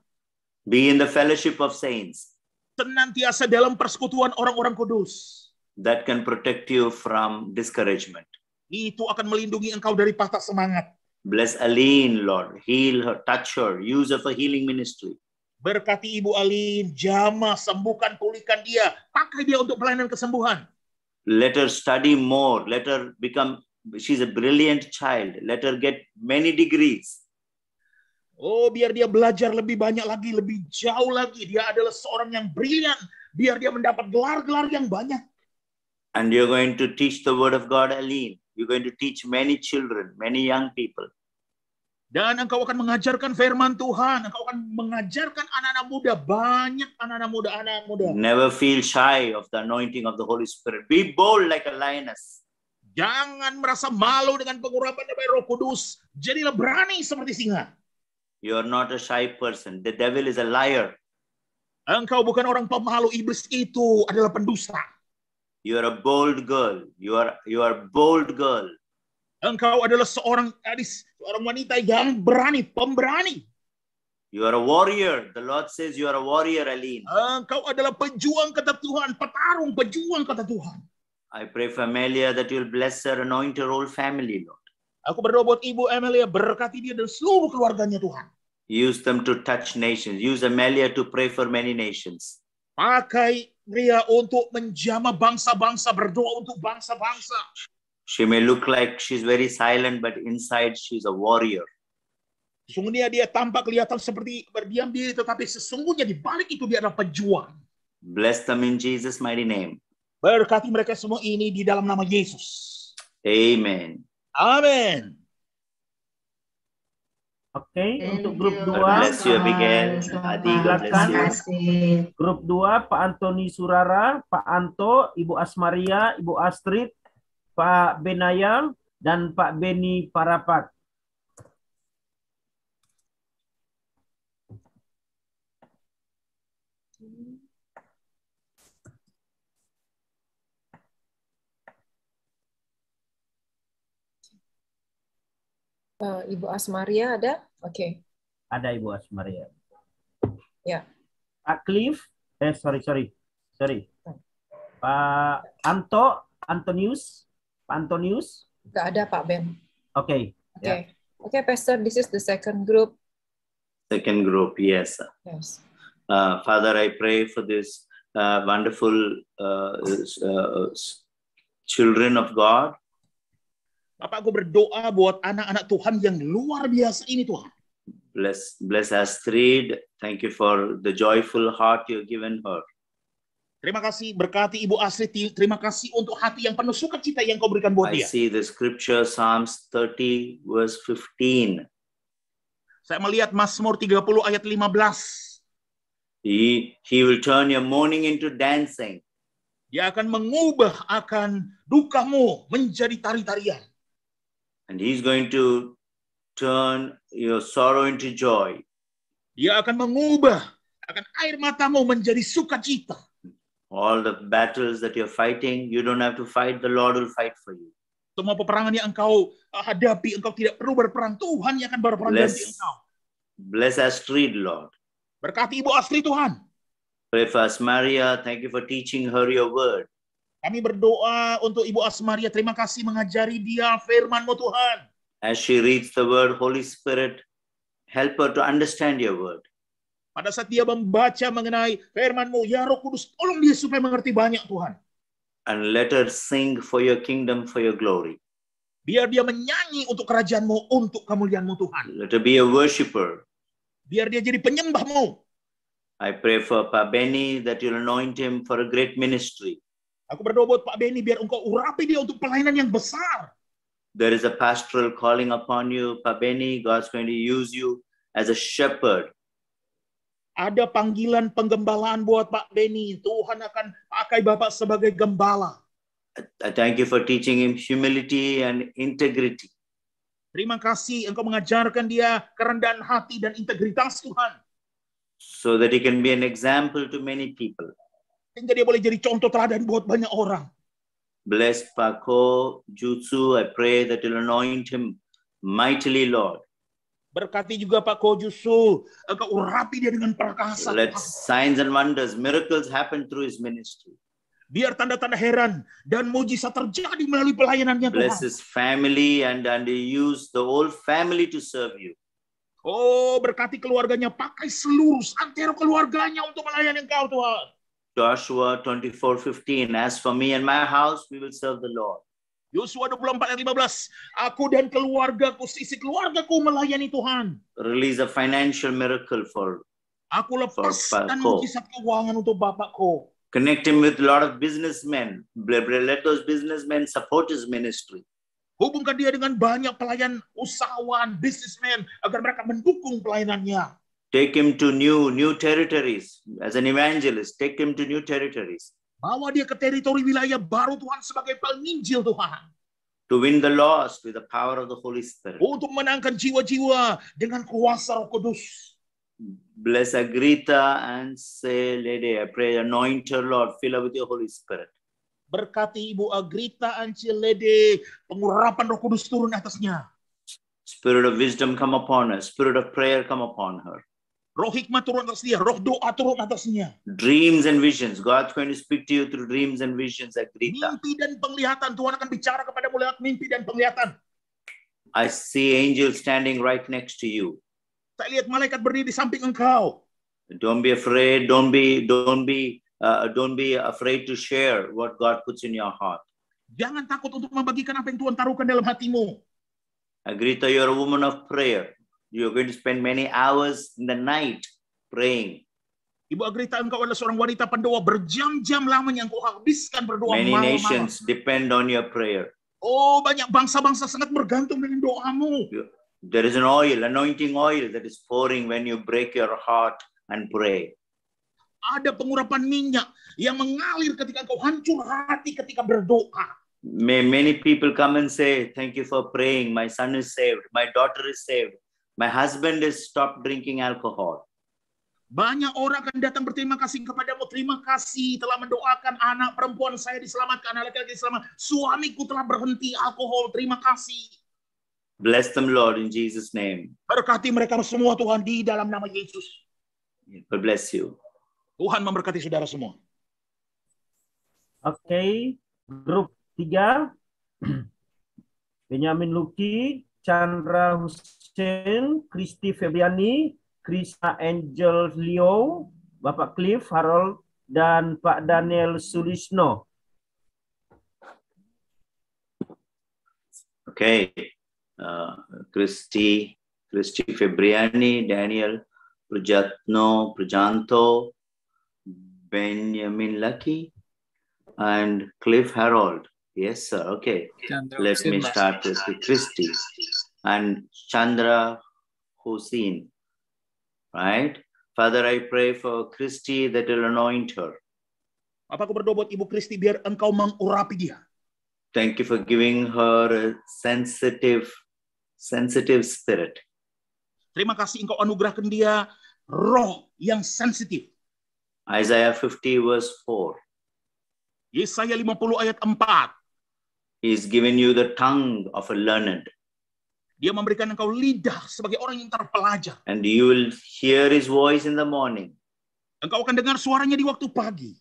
Be in the fellowship of saints. Senantiasa dalam persekutuan orang-orang kudus. That can protect you from discouragement. Itu akan melindungi engkau dari patah semangat. Bless Aline, Lord. Heal her, touch her. Use her for healing ministry. Berkati Ibu Aline, jamah, sembuhkan, pulihkan dia. Pakai dia untuk pelayanan kesembuhan. Let her study more. Let her become, she's a brilliant child. Let her get many degrees. Oh, biar dia belajar lebih banyak lagi, lebih jauh lagi. Dia adalah seorang yang brilian. Biar dia mendapat gelar-gelar yang banyak. And you're going to teach the word of God, Aline. You're going to teach many children, many young people. Dan engkau akan mengajarkan firman Tuhan. Engkau akan mengajarkan anak-anak muda. Banyak anak-anak muda. Never feel shy of the anointing of the Holy Spirit. Be bold like a lioness. Jangan merasa malu dengan pengurapan dari Roh Kudus. Jadilah berani seperti singa. You're not a shy person. The devil is a liar. Engkau bukan orang pemalu. Iblis itu adalah pendusta. You are a bold girl. You are a bold girl. Engkau adalah seorang gadis, seorang wanita yang berani, pemberani. You are a warrior. The Lord says you are a warrior, Aline. Engkau adalah pejuang kata Tuhan, petarung, pejuang kata Tuhan. I pray for Amelia that you'll bless her, anoint her whole family, Lord. Aku berdoa buat Ibu Amelia, berkati dia dan seluruh keluarganya Tuhan. Use them to touch nations. Use Amelia to pray for many nations. Pakai dia untuk menjamah bangsa-bangsa, berdoa untuk bangsa-bangsa. She may look like she's very silent, but inside she's a warrior. Sesungguhnya dia tampak kelihatan seperti berdiam diri, tetapi sesungguhnya di balik itu dia adalah pejuang. Bless them in Jesus' mighty name. Berkati mereka semua ini di dalam nama Yesus. Amen. Amin. Oke, untuk grup 2. God bless you, Abigail. Adi, God bless you. Grup 2, Pak Antoni Surara, Pak Anto, Ibu Asmaria, Ibu Astrid, Pak Benayal, dan Pak Beni Parapat. Ibu Asmaria ada? Oke. Ada Ibu Asmaria. Ya. Pak Cliff, sorry. Pak Antonius. Pak Antonius. Nggak ada Pak Ben. Oke. Oke, Pastor, this is the second group. Second group, yes. Yes. Father, I pray for this wonderful children of God. Bapak, aku berdoa buat anak-anak Tuhan yang luar biasa ini, Tuhan. Bless Astrid. Thank you for the joyful heart you've given her. Terima kasih, berkati Ibu Astrid. Terima kasih untuk hati yang penuh sukacita yang kau berikan buat dia. I see the scripture, Psalms 30, verse 15. Saya melihat Mazmur 30 ayat 15. He will turn your mourning into dancing. Dia akan mengubah akan dukamu menjadi tari-tarian. And he's going to turn your sorrow into joy. Dia akan mengubah akan air matamu menjadi sukacita. All the battles that you're fighting, you don't have to fight. The Lord will fight for you. Semua peperangan yang engkau hadapi, engkau tidak perlu berperang. Tuhan yang akan berperang ganti engkau. Bless Astrid, Lord. Berkati Ibu Astrid, Tuhan. Pray for Asmaria. Thank you for teaching her your word. Kami berdoa untuk Ibu Asmaria. Terima kasih mengajari dia firman-Mu, Tuhan. As she reads the word, Holy Spirit, help her to understand your word. Pada saat dia membaca mengenai firman-Mu, ya Roh Kudus, tolong dia supaya mengerti banyak, Tuhan. And let her sing for your kingdom, for your glory. Biar dia menyanyi untuk kerajaan-Mu, untuk kemuliaan-Mu, Tuhan. Let her be a worshiper. Biar dia jadi penyembah-Mu. I pray for Pak Benny that you'll anoint him for a great ministry. Aku berdoa buat Pak Benny, biar Engkau urapi dia untuk pelayanan yang besar. There is a pastoral calling upon you, Pak Benny. God's going to use you as a shepherd. Ada panggilan penggembalaan buat Pak Benny. Tuhan akan pakai Bapak sebagai gembala. I thank you for teaching him humility and integrity. Terima kasih Engkau mengajarkan dia kerendahan hati dan integritas, Tuhan. So that he can be an example to many people. Sehingga dia boleh jadi contoh teladan buat banyak orang. Bless Pak Ko Jutsu. I pray that you'll anoint him mightily, Lord. Berkati juga Pak Kojusu, Engkau urapi dia dengan perkasa. Let signs and wonders, miracles happen through his ministry. Biar tanda-tanda heran dan mujizat terjadi melalui pelayanannya, Bless Tuhan. his family and use the whole family to serve you. Oh, berkati keluarganya, pakai seluruh antero keluarganya untuk melayani Engkau, Tuhan. Joshua 24:15. As for me and my house, we will serve the Lord. Yosua 24:15. Aku dan keluargaku, sisi keluargaku melayani Tuhan. Release a financial miracle for. Aku lepaskan Bapakku. mujizat keuangan untuk Bapakku. Connect him with a lot of businessmen. Let those businessmen support his ministry. Hubungkan dia dengan banyak pelayan usahawan, businessmen, agar mereka mendukung pelayanannya. Take him to new territories. As an evangelist, take him to new territories. Bawa dia ke teritori wilayah baru, Tuhan, sebagai penginjil, Tuhan. To win the lost with the power of the Holy Spirit. Untuk menangkan jiwa-jiwa dengan kuasa Roh Kudus. Bless Agrita and say, Lady, I pray, anoint her, Lord, fill her with your Holy Spirit. Berkati Ibu Agrita Ancilede, pengurapan Roh Kudus turun atasnya. Spirit of wisdom come upon her. Spirit of prayer come upon her. Roh hikmat turun atas dia, roh doa turun atasnya. Dreams and visions. God's going to speak to you through dreams and visions, Agrita. Mimpi dan penglihatan, Tuhan akan bicara kepadamu lewat mimpi dan penglihatan. I see angels standing right next to you. Saya lihat malaikat berdiri di samping engkau. Don't be afraid. Don't be afraid to share what God puts in your heart. Jangan takut untuk membagikan apa yang Tuhan taruhkan dalam hatimu. Agrita, you're a woman of prayer. You're going to spend many hours in the night praying. Ibu Agrita, engkau adalah seorang wanita pendoa, berjam-jam lamanya engkau habiskan berdoa Many malam-malam. nations depend on your prayer. Oh, banyak bangsa-bangsa sangat bergantung dengan doamu. There is an oil, anointing oil that is pouring when you break your heart and pray. Ada pengurapan minyak yang mengalir ketika engkau hancur hati ketika berdoa. May many people come and say, thank you for praying. My son is saved. My daughter is saved. My husband has stopped drinking alcohol. Banyak orang akan datang berterima kasih kepadamu. Terima kasih telah mendoakan anak perempuan saya diselamatkan, anak laki-laki diselamatkan. Suamiku telah berhenti alkohol. Terima kasih. Bless them, Lord, in Jesus' name. Berkati mereka semua, Tuhan, di dalam nama Yesus. God bless you. Tuhan memberkati saudara semua. Oke, grup 3. Benyamin Luki, Chandra Hussein, Kristi Febriani, Krista Angel Leo, Bapak Cliff Harold, dan Pak Daniel Sulisno. Okay. Kristi Febriani, Daniel Prajanto, Benjamin Lucky, and Cliff Harold. Yes, sir. Okay. Let me start with Kristi and Chandra Hussein. Right? Father, I pray for Kristi that will anoint her. Aku berdoa buat Ibu Kristi biar engkau mengurapi dia. Thank you for giving her a sensitive spirit. Terima kasih engkau anugerahkan dia roh yang sensitif. Isaiah 50 verse 4. Yesaya 50 ayat 4. He's given you the tongue of a learned. Dia memberikan engkau lidah sebagai orang yang terpelajar. And you will hear his voice in the morning. Engkau akan dengar suaranya di waktu pagi.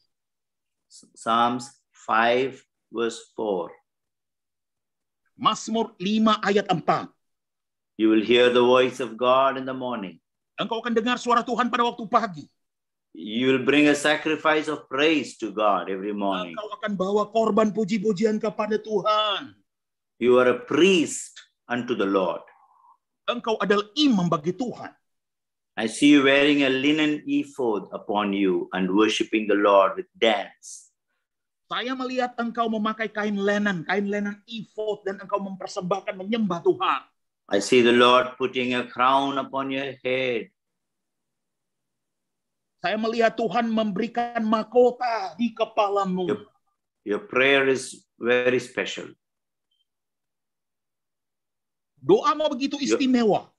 Psalms 5 verse 4. Mazmur 5 ayat 4. You will hear the voice of God in the morning. Engkau akan dengar suara Tuhan pada waktu pagi. You will bring a sacrifice of praise to God every morning. Engkau akan bawa korban puji-pujian kepada Tuhan. You are a priest unto the Lord. Engkau adalah imam bagi Tuhan. I see you wearing a linen ephod upon you and worshiping the Lord with dance. Saya melihat engkau memakai kain linen ephod, dan engkau mempersembahkan menyembah Tuhan. I see the Lord putting a crown upon your head. Saya melihat Tuhan memberikan mahkota di kepalamu. Your prayer is very special. Doamu begitu istimewa.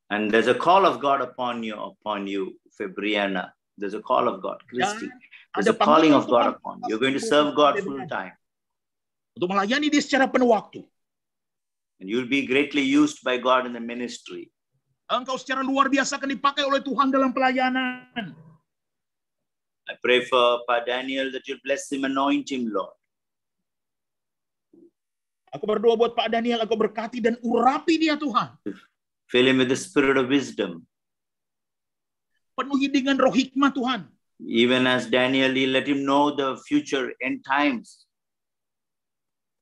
And there's a call of God upon you, Fabriana. There's a call of God, Christy. There's a calling of God upon you. You're going to serve God full time. Untuk melayani Dia secara penuh waktu. And you'll be greatly used by God in the ministry. Engkau secara luar biasa akan dipakai oleh Tuhan dalam pelayanan. I pray for Pak Daniel that you'll bless him, anoint him, Lord. Aku berdoa buat Pak Daniel, aku berkati dan urapi dia Tuhan. Fill him with the spirit of wisdom. Penuhi dengan roh hikmah Tuhan. Even as Daniel, let him know the future end times.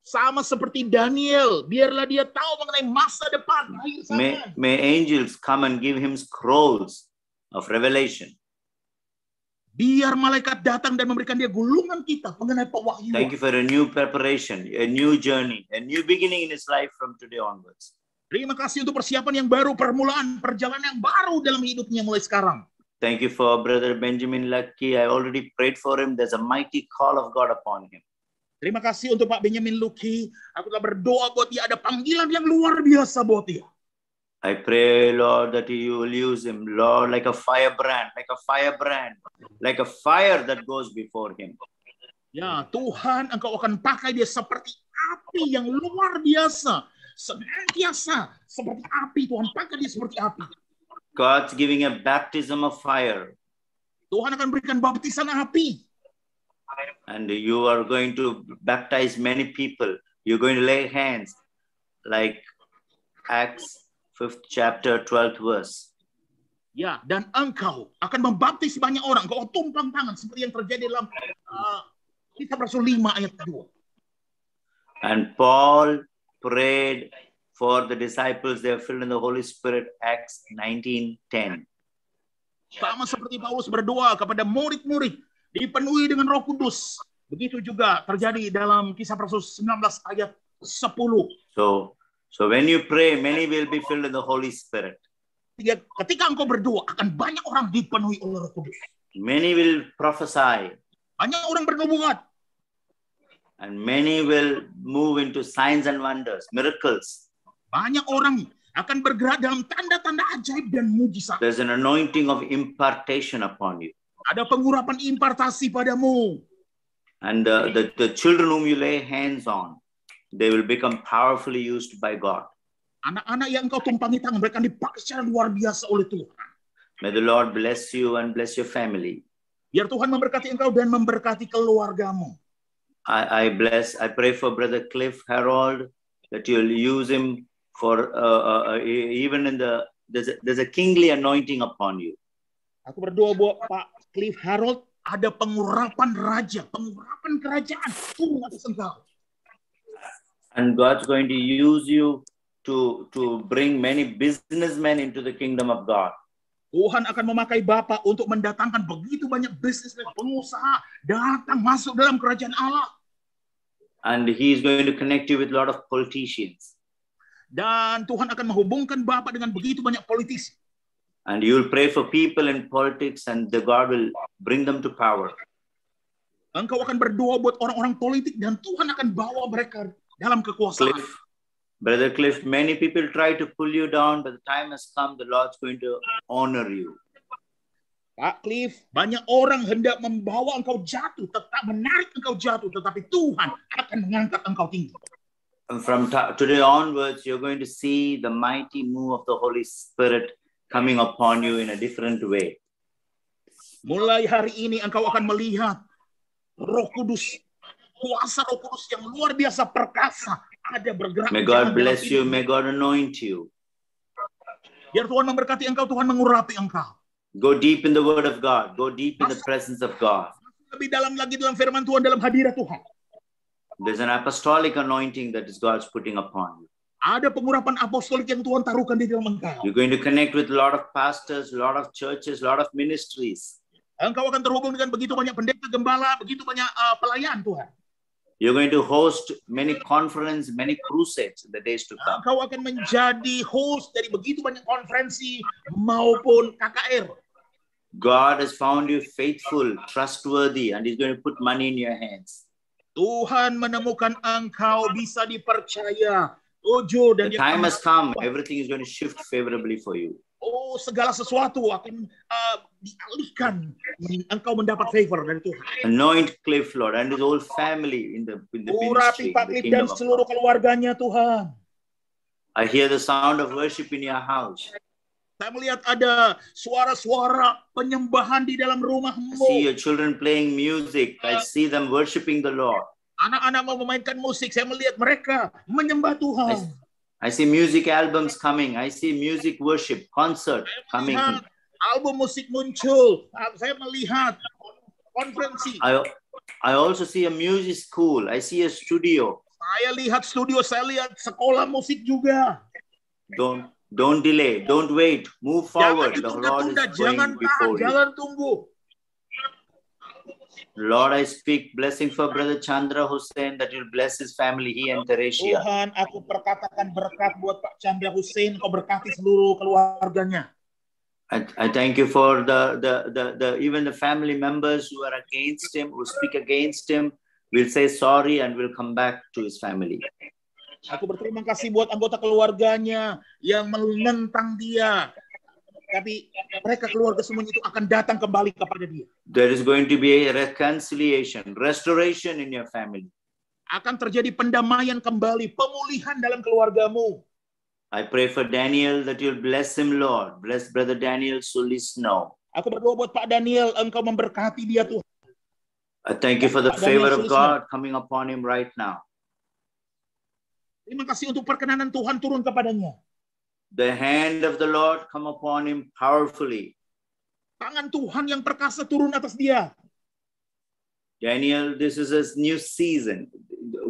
Sama seperti Daniel, biarlah dia tahu mengenai masa depan. May angels come and give him scrolls of revelation. Biar malaikat datang dan memberikan dia gulungan kitab mengenai pewahyuan. Thank you for a new preparation, a new journey, a new beginning in his life from today onwards. Terima kasih untuk persiapan yang baru, permulaan perjalanan yang baru dalam hidupnya mulai sekarang. Thank you for Brother Benjamin Lucky. I already prayed for him. There's a mighty call of God upon him. Terima kasih untuk Pak Benjamin Lucky. Aku telah berdoa buat dia, ada panggilan yang luar biasa buat dia. I pray, Lord, that you will use him, Lord, like a firebrand, like a fire that goes before him. Ya, Tuhan, Engkau akan pakai dia seperti api yang luar biasa. Senantiasa seperti api, Tuhan pakai dia seperti api. God's giving a baptism of fire. Tuhan akan berikan baptisan api. And you are going to baptize many people. You're going to lay hands like Acts 5th chapter 12th verse. Ya, dan engkau akan membaptis banyak orang. Engkau tumpang tangan seperti yang terjadi dalam Kisah Rasul 5 ayat 2. And Paul prayed for the disciples. They are filled in the Holy Spirit, Acts 19:10. Sama seperti Paulus berdoa kepada murid-murid, dipenuhi dengan Roh Kudus. Begitu juga terjadi dalam Kisah Rasul 19 ayat 10. So when you pray, many will be filled in the Holy Spirit. Ketika engkau berdoa, akan banyak orang dipenuhi oleh Roh Kudus. Many will prophesy. Banyak orang bernubuat. And many will move into signs and wonders, miracles. Banyak orang akan bergerak dalam tanda-tanda ajaib dan mujizat. There's an anointing of impartation upon you. Ada pengurapan impartasi padamu. And the children whom you lay hands on, they will become powerfully used by God. Anak-anak yang engkau tumpangi tangan, mereka dipakai secara luar biasa oleh Tuhan. May the Lord bless you and bless your family. Biar Tuhan memberkati engkau dan memberkati keluargamu. I pray for Brother Cliff Harold, that you'll use him for even in there's a kingly anointing upon you. Aku berdoa buat Pak Cliff Harold, ada pengurapan raja, pengurapan kerajaan turun atas engkau. And God's going to use you to bring many businessmen into the kingdom of God. Tuhan akan memakai Bapak untuk mendatangkan begitu banyak bisnis dan pengusaha datang masuk dalam kerajaan Allah. And He's going to connect you with a lot of politicians. Dan Tuhan akan menghubungkan Bapak dengan begitu banyak politisi. And you'll pray for people in politics, and God will bring them to power. Engkau akan berdoa buat orang-orang politik dan Tuhan akan bawa mereka dalam kekuasaan. Brother Cliff, many people try to pull you down, but the time has come, the Lord's going to honor you. Pak Cliff, banyak orang hendak membawa engkau jatuh, tetap menarik engkau jatuh, tetapi Tuhan akan mengangkat engkau tinggi. And from today onwards, you're going to see the mighty move of the Holy Spirit coming upon you in a different way. Mulai hari ini engkau akan melihat Roh Kudus, kuasa Roh Kudus yang luar biasa perkasa ada bergerak. May God bless you. May God anoint you. Biar Tuhan memberkati engkau, Tuhan mengurapi engkau. Go deep in the Word of God. Go deep in the presence of God. Lebih dalam lagi dalam firman Tuhan, dalam hadirat Tuhan. There's an apostolic anointing that is God's putting upon you. Ada pengurapan apostolik yang Tuhan taruhkan di dalam engkau. You're going to connect with a lot of pastors, a lot of churches, a lot of ministries. Engkau akan terhubung dengan begitu banyak pendeta, gembala, begitu banyak pelayan Tuhan. You're going to host many conferences, many crusades in the days to come. Engkau akan menjadi host dari begitu banyak konferensi maupun KKR. God has found you faithful, trustworthy, and He's going to put money in your hands. Tuhan menemukan engkau bisa dipercaya. Dan the time has come. Everything is going to shift favorably for you. Segala sesuatu akan dialihkan. Engkau mendapat favor dari Tuhan. Anoint Cliff, Lord, and his whole family in the ministry. Pak Cliff dan seluruh keluarganya, Tuhan. I hear the sound of worship in your house. Saya melihat ada suara-suara penyembahan di dalam rumahmu. I see your children playing music. I see them worshiping the Lord. Anak-anak mau memainkan musik. Saya melihat mereka menyembah Tuhan. I see music albums coming. I see music worship, concert coming. Album musik muncul. Saya melihat konferensi. I also see a music school. I see a studio. Saya lihat studio. Saya lihat sekolah musik juga. Don't delay. Don't wait. Move forward. The Lord is going before you. Jangan tunggu. Lord, I speak blessing for Brother Chandra Hussain, that you'll bless his family, he and Teresia. Tuhan, aku perkatakan berkat buat Pak Chandra Hussain, kau berkati seluruh keluarganya. I thank you for even the family members who are against him, who speak against him, will say sorry and will come back to his family. Aku berterima kasih buat anggota keluarganya yang menentang dia. Tapi mereka keluarga semuanya itu akan datang kembali kepada dia. There is going to be a reconciliation, restoration in your family. Akan terjadi pendamaian kembali, pemulihan dalam keluargamu. I pray for Daniel that you'll bless him, Lord. Bless Brother Daniel Sulisno. Aku berdoa buat Pak Daniel, engkau memberkati dia, Tuhan. I thank you for the favor of God coming upon him right now. Terima kasih untuk perkenanan Tuhan turun kepadanya. The hand of the Lord come upon him powerfully. Tangan Tuhan yang perkasa turun atas dia. Daniel, this is a new season.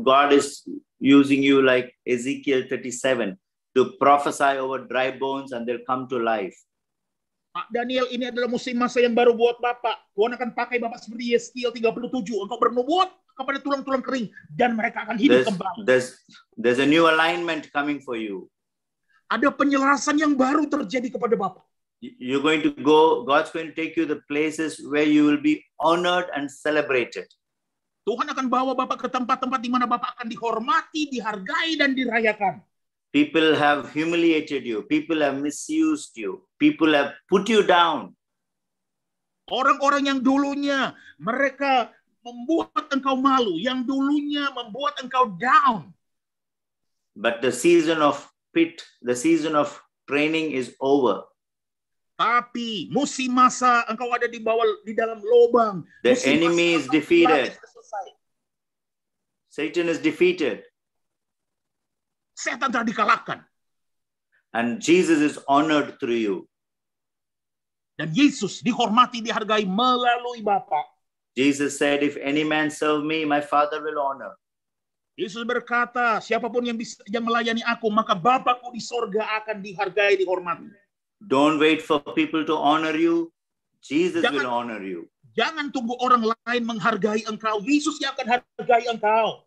God is using you like Ezekiel 37 to prophesy over dry bones and they'll come to life. Pak Daniel, ini adalah musim masa yang baru buat Bapak. Tuhan akan pakai Bapak seperti Yeskiel 37 untuk bernubuat kepada tulang-tulang kering dan mereka akan hidup kembali. There's a new alignment coming for you. Ada penyelarasan yang baru terjadi kepada Bapak. You're going to go, God's going to take you to the places where you will be honored and celebrated. Tuhan akan bawa Bapak ke tempat-tempat di mana Bapak akan dihormati, dihargai, dan dirayakan. People have humiliated you. People have misused you. People have put you down. Orang-orang yang dulunya mereka membuat engkau malu, yang dulunya membuat engkau down. But the season of the season of training is over. Tapi musim masa engkau ada di bawah di dalam lubang. The enemy is defeated. Satan is defeated. Setan telah dikalahkan. And Jesus is honored through you. Dan Yesus dihormati, dihargai melalui Bapa. Jesus said, if any man serve me, my Father will honor. Yesus berkata, siapapun yang melayani aku, maka Bapakku di sorga akan dihargai, dihormati. Don't wait for people to honor you. Jesus will honor you. Jangan tunggu orang lain menghargai engkau. Yesus yang akan hargai engkau.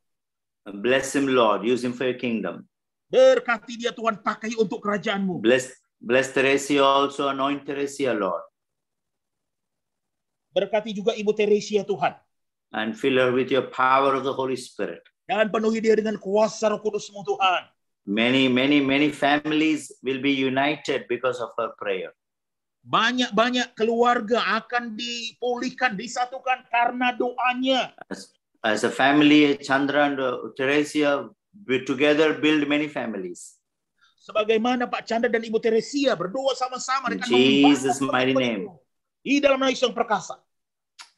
Bless him, Lord. Use him for your kingdom. Berkati dia, Tuhan, pakai untuk kerajaanmu. Bless Teresia also. Anoint Teresia, Lord. Berkati juga Ibu Teresia, Tuhan. And fill her with your power of the Holy Spirit. Dan penuhi dia dengan kuasa Roh Kudus-Mu, Tuhan. Many families will be united because of her prayer. Banyak keluarga akan dipulihkan, disatukan karena doanya. As a family, Chandra and Teresia together build many families. Sebagaimana Pak Chandra dan Ibu Teresia berdoa sama-sama in Jesus' mighty name. Di dalam nama Yesus yang perkasa.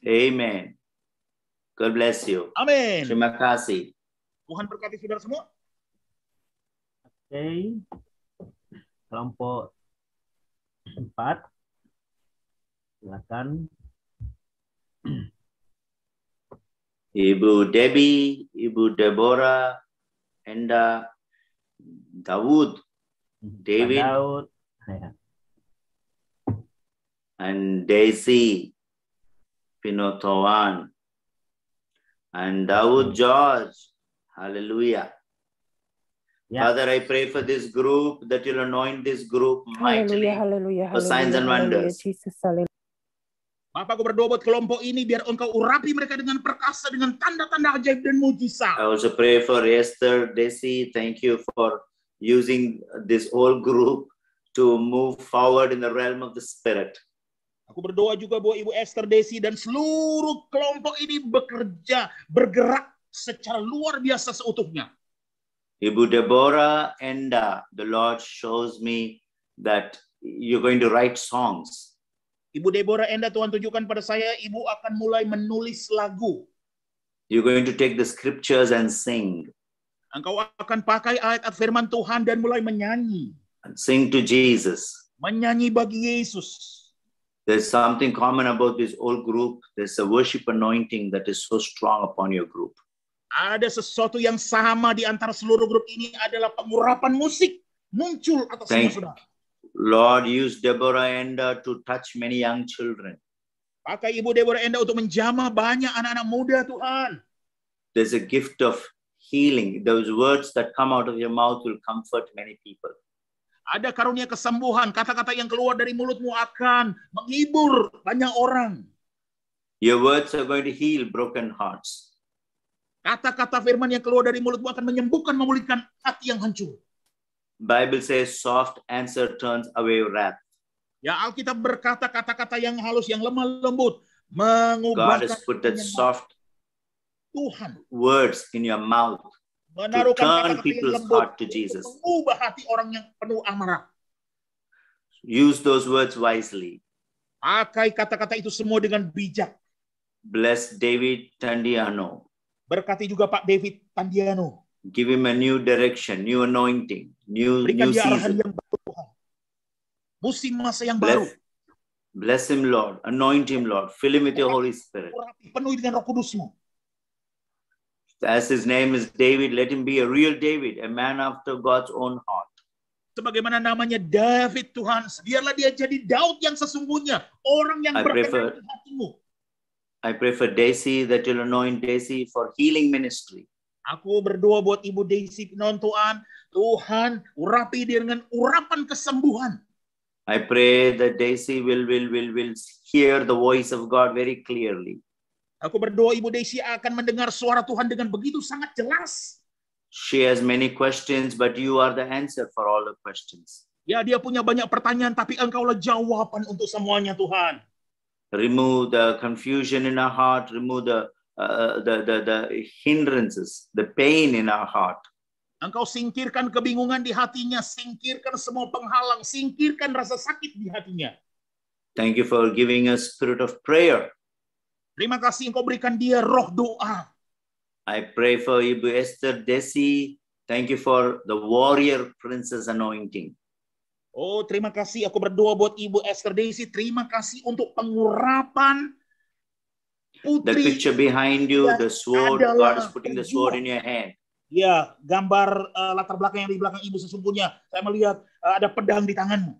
Amen. God bless you. Amin. Terima kasih. Tuhan berkati saudara semua. Kelompok 4. Silakan. Ibu Debbie, Ibu Deborah, Enda, Dawood, David, Daud. Ya. and Daisy, Pinotoan, and Dawood George. Hallelujah. Ya. Father, I pray for this group that you'll anoint this group mightily Hallelujah, for signs and wonders. Jesus, hallelujah. Bapak, aku berdoa buat kelompok ini biar engkau urapi mereka dengan perkasa, dengan tanda-tanda ajaib dan mujizat. I also pray for Esther, Daisy. Thank you for using this whole group to move forward in the realm of the Spirit. Aku berdoa juga buat Ibu Esther, Desi, dan seluruh kelompok ini bekerja, bergerak secara luar biasa seutuhnya. Ibu Deborah, Enda, the Lord shows me that you're going to write songs. Ibu Deborah, Enda, Tuhan tunjukkan pada saya, Ibu akan mulai menulis lagu. You're going to take the scriptures and sing. Engkau akan pakai ayat firman Tuhan dan mulai menyanyi. And sing to Jesus. Menyanyi bagi Yesus. There's something common about this whole group. There's a worship anointing that is so strong upon your group. Ada sesuatu yang sama di antara seluruh grup ini adalah pengurapan musik muncul atas semua saudara. Lord, use Deborah Enda to touch many young children. Pakai Ibu Deborah Enda untuk menjamah banyak anak-anak muda, Tuhan. There's a gift of healing. Those words that come out of your mouth will comfort many people. Ada karunia kesembuhan. Kata-kata yang keluar dari mulutmu akan menghibur banyak orang. Your words are going to heal broken hearts. Kata-kata firman yang keluar dari mulutmu akan menyembuhkan, memulihkan hati yang hancur. Bible says soft answer turns away wrath. Ya, Alkitab berkata kata-kata yang halus, yang lemah lembut, God has mengubahkan put that soft Tuhan words in your mouth to menaruhkan turn kata-kata yang people's lembut heart to untuk Jesus. mengubah hati orang yang penuh amarah. Use those words wisely. Pakai kata-kata itu semua dengan bijak. Bless David Tandiano. Berkati juga Pak David Tandiano. Give him a new direction, new anointing, new Berikan dia arahan season. yang baru, Tuhan. Musim masa yang baru. Bless him, Lord. Anoint him, Lord. Fill him with your Holy Spirit. Penuhi dengan Roh Kudus-Mu. As his name is David, let him be a real David, a man after God's own heart. Sebagaimana namanya David, Tuhan, biarlah dia jadi Daud yang sesungguhnya, orang yang berkenan di hati-Mu. I pray for Daisy, that you'll anoint Daisy for healing ministry. Aku berdoa buat Ibu Daisy penontonan, Tuhan urapi dia dengan urapan kesembuhan. I pray that Daisy will hear the voice of God very clearly. Aku berdoa Ibu Daisy akan mendengar suara Tuhan dengan begitu sangat jelas. She has many questions, but you are the answer for all the questions. Ya, dia punya banyak pertanyaan, tapi Engkaulah jawaban untuk semuanya, Tuhan. Remove the confusion in our heart, remove the hindrances, the pain in our heart. Engkau singkirkan kebingungan di hatinya, singkirkan semua penghalang, singkirkan rasa sakit di hatinya. Thank you for giving us spirit of prayer. Terima kasih Engkau berikan dia roh doa. I pray for Ibu Esther Desi. Thank you for the warrior princess anointing. Oh, terima kasih. Aku berdoa buat Ibu Esther Desi. Terima kasih untuk pengurapan The putri. picture behind you, the sword, God is putting the sword in your hand. Ya, gambar latar belakang yang di belakang Ibu sesungguhnya. Saya melihat ada pedang di tanganmu.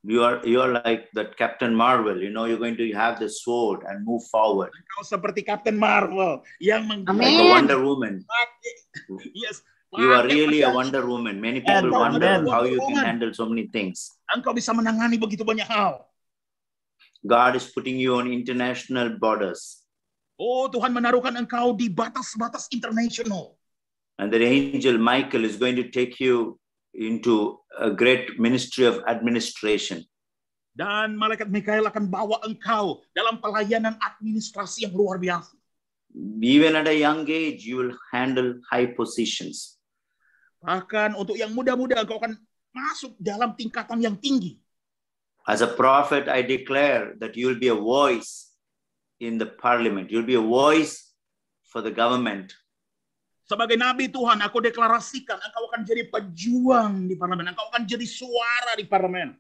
You are like that Captain Marvel. You know, you're going to have the sword and move forward. Engkau seperti Captain Marvel yang like a Wonder Woman. Yes. You are really a Wonder Woman. Many people wonder how you can handle so many things. Engkau bisa menangani begitu banyak hal. God is putting you on international borders. Oh, Tuhan menaruhkan engkau di batas-batas internasional. And the angel Michael is going to take you into a great ministry of administration. Dan malaikat Mikael akan bawa engkau dalam pelayanan administrasi yang luar biasa. Even at a young age, you will handle high positions. Bahkan untuk yang muda-muda, engkau akan masuk dalam tingkatan yang tinggi. As a prophet, I declare that you will be a voice in the parliament. You'll be a voice for the government. Sebagai nabi Tuhan, aku deklarasikan engkau akan jadi pejuang di parlemen. Engkau akan jadi suara di parlemen.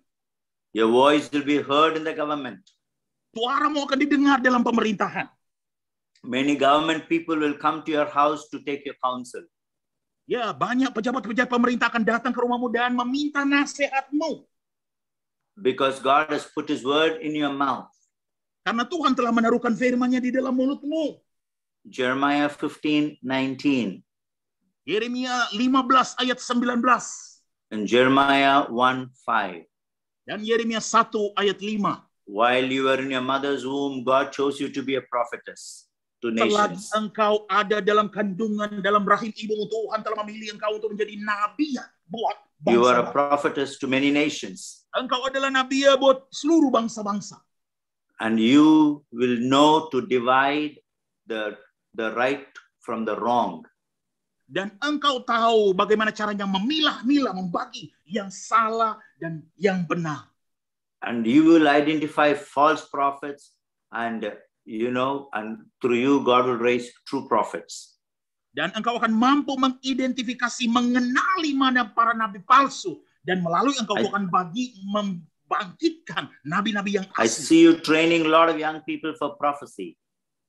Your voice will be heard in the government. Suaramu akan didengar dalam pemerintahan. Many government people will come to your house to take your counsel. Ya, banyak pejabat-pejabat pemerintah akan datang ke rumahmu dan meminta nasihatmu. Because God has put his word in your mouth. Karena Tuhan telah menaruhkan firman-Nya di dalam mulutmu. Jeremiah 15:19. Yeremia 15 ayat 19. And Jeremiah 1:5. Dan Yeremia 1 ayat 5. While you were in your mother's womb, God chose you to be a prophetess to Selagi nations. engkau ada dalam kandungan, dalam rahim ibumu, Tuhan telah memilih engkau untuk menjadi nabi buat You are a bangsa. prophetess to many nations. Engkau adalah nabi buat seluruh bangsa-bangsa. And you will know to divide the right from the wrong. Dan engkau tahu bagaimana caranya memilah-milah, membagi yang salah dan yang benar. And you will identify false prophets, and and through you God will raise true prophets. Dan engkau akan mampu mengidentifikasi, mengenali mana para nabi palsu, dan melalui engkau akan membangkitkan nabi-nabi yang I asli. see you training a lot of young people for prophecy.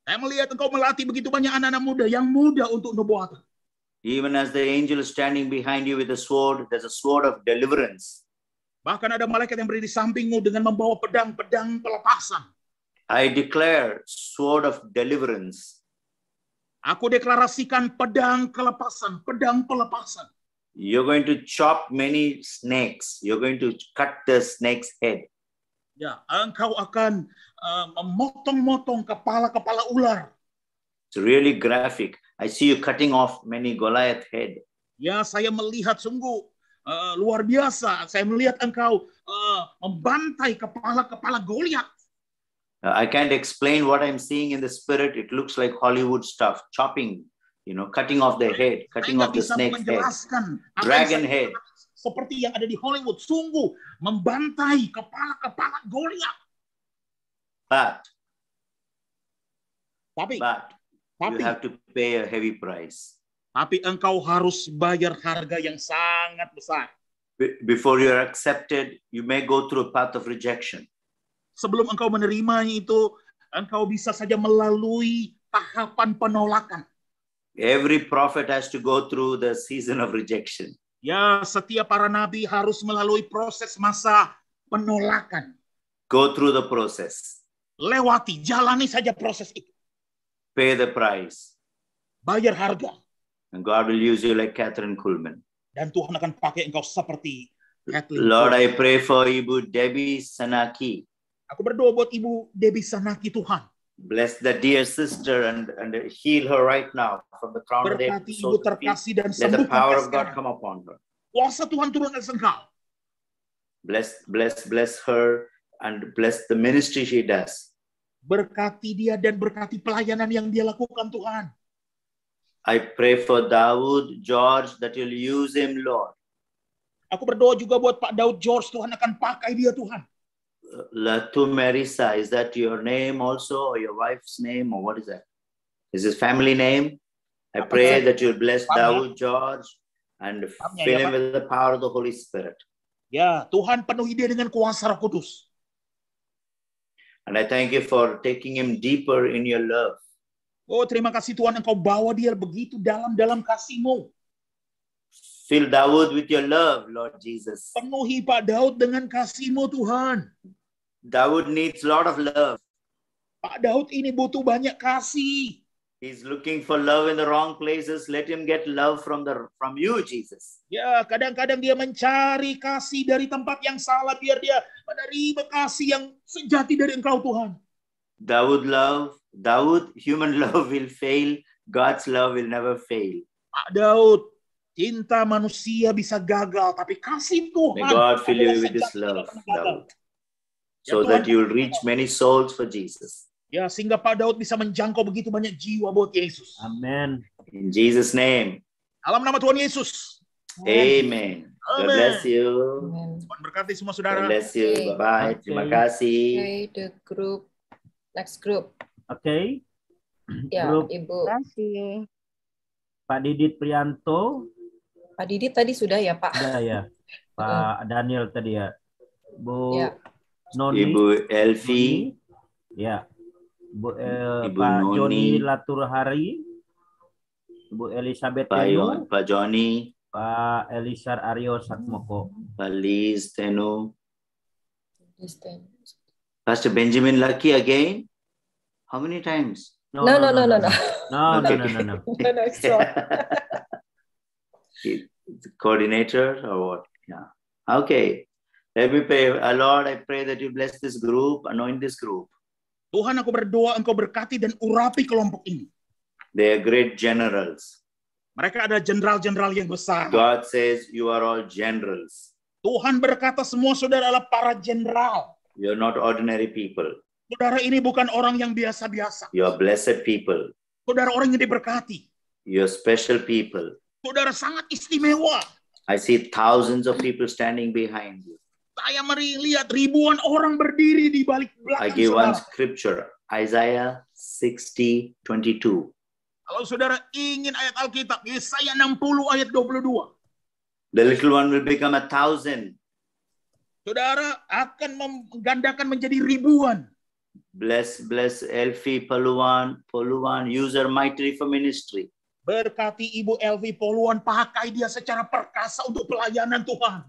Saya melihat engkau melatih begitu banyak anak-anak muda yang muda untuk nubuatan. Even as the angel is standing behind you with a sword, there's a sword of deliverance. Bahkan ada malaikat yang berdiri di sampingmu dengan membawa pedang-pedang pelepasan. I declare sword of deliverance. Aku deklarasikan pedang kelepasan, pedang pelepasan. You're going to chop many snakes. You're going to cut the snake's head. Ya, engkau akan memotong-motong kepala-kepala ular. It's really graphic. I see you cutting off many Goliath head. Ya, saya melihat sungguh luar biasa. Saya melihat engkau membantai kepala-kepala Goliat. I can't explain what I'm seeing in the spirit. It looks like Hollywood stuff, chopping, cutting off the head, cutting off the snake's head, dragon head. Seperti yang ada di Hollywood, sungguh membantai kepala-kepala Goliat. But Tapi you have to pay a heavy price. Tapi engkau harus bayar harga yang sangat besar. Before you're accepted, you may go through a path of rejection. Sebelum engkau menerimanya itu, engkau bisa saja melalui tahapan penolakan. Every prophet has to go through the season of rejection. Ya, setiap para nabi harus melalui proses masa penolakan. Go through the process. Lewati, jalani saja proses itu. Pay the price. Bayar harga. And God will use you like Catherine Kuhlman. Dan Tuhan akan pakai engkau seperti Kathleen. Lord, I pray for Ibu Debbie Sanaki. Aku berdoa buat Ibu Debbie Sanaki, Tuhan. Bless that dear sister and heal her right now from the crown of the head to the sole of the feet. Let the power of God come upon her. Kuasa Tuhan turun atas engkau. Bless her and bless the ministry she does. Berkati dia dan berkati pelayanan yang dia lakukan, Tuhan. I pray for Daud George that you'll use him, Lord. Aku berdoa juga buat Pak Daud George, Tuhan akan pakai dia, Tuhan. Latu Marisa, is that your name also, or your wife's name, or what is that? Is his family name? I pray that you'll bless Daud George and fill him with the power of the Holy Spirit. Ya, Tuhan penuhi dia dengan kuasa Roh Kudus. And I thank you for taking him deeper in your love. Oh, terima kasih Tuhan, engkau bawa dia begitu dalam kasih-Mu. Fill Daud with your love, Lord Jesus. Penuhi Pak Daud dengan kasih-Mu, Tuhan. Daud needs a lot of love. Pak Daud ini butuh banyak kasih. He's looking for love in the wrong places. Let him get love from you, Jesus. Ya, kadang-kadang dia mencari kasih dari tempat yang salah, biar dia menerima kasih yang sejati dari engkau, Tuhan. Daud, human love will fail. God's love will never fail. Pak Daud, cinta manusia bisa gagal, tapi kasih Tuhan. May God fill you with this love, Daud, so that you will reach many souls for Jesus. Ya, sehingga Pak Daud bisa menjangkau begitu banyak jiwa buat Yesus. Amen. In Jesus' name. Dalam nama Tuhan Yesus. Amen. God bless you. Tuhan berkati semua saudara. God bless you. Bye-bye. Terima kasih. Okay, the group. Next group. Oke. Ya, Grup Ibu. Terima kasih. Pak Didit Prianto. Pak Didit tadi sudah ya, Pak? Sudah ya. Pak Daniel tadi ya. Bu Ya. Noni, Ibu Elvi, ya, Ibu Pak Noni, Joni Laturhari, Ibu Elizabeth Tenu, Pak Joni, Pak Elisar Aryo Satmoko. Pak Liz Tenu, Pastor Benjamin Lucky again. How many times? No. No, Okay. no, it's all. Coordinator or what? Yeah. Okay. Let me pray. Lord, I pray that you bless this group, anoint this group. Tuhan, aku berdoa Engkau berkati dan urapi kelompok ini. They are great generals. Mereka ada jenderal-jenderal yang besar. God says you are all generals. Tuhan berkata semua saudara adalah para jenderal. You're not ordinary people. Saudara ini bukan orang yang biasa-biasa. You're blessed people. Saudara orang yang diberkati. You're special people. Saudara sangat istimewa. I see thousands of people standing behind you. Saya melihat ribuan orang berdiri di balik belakang I give one saudara. scripture, Isaiah 60:22. Kalau saudara ingin ayat Alkitab, Yesaya 60 ayat 22. The little one will become 1,000. Saudara akan menggandakan menjadi ribuan. Bless Elfi Poluan, use her mightily for ministry. Berkati Ibu Elvi Poluan, pakai dia secara perkasa untuk pelayanan Tuhan.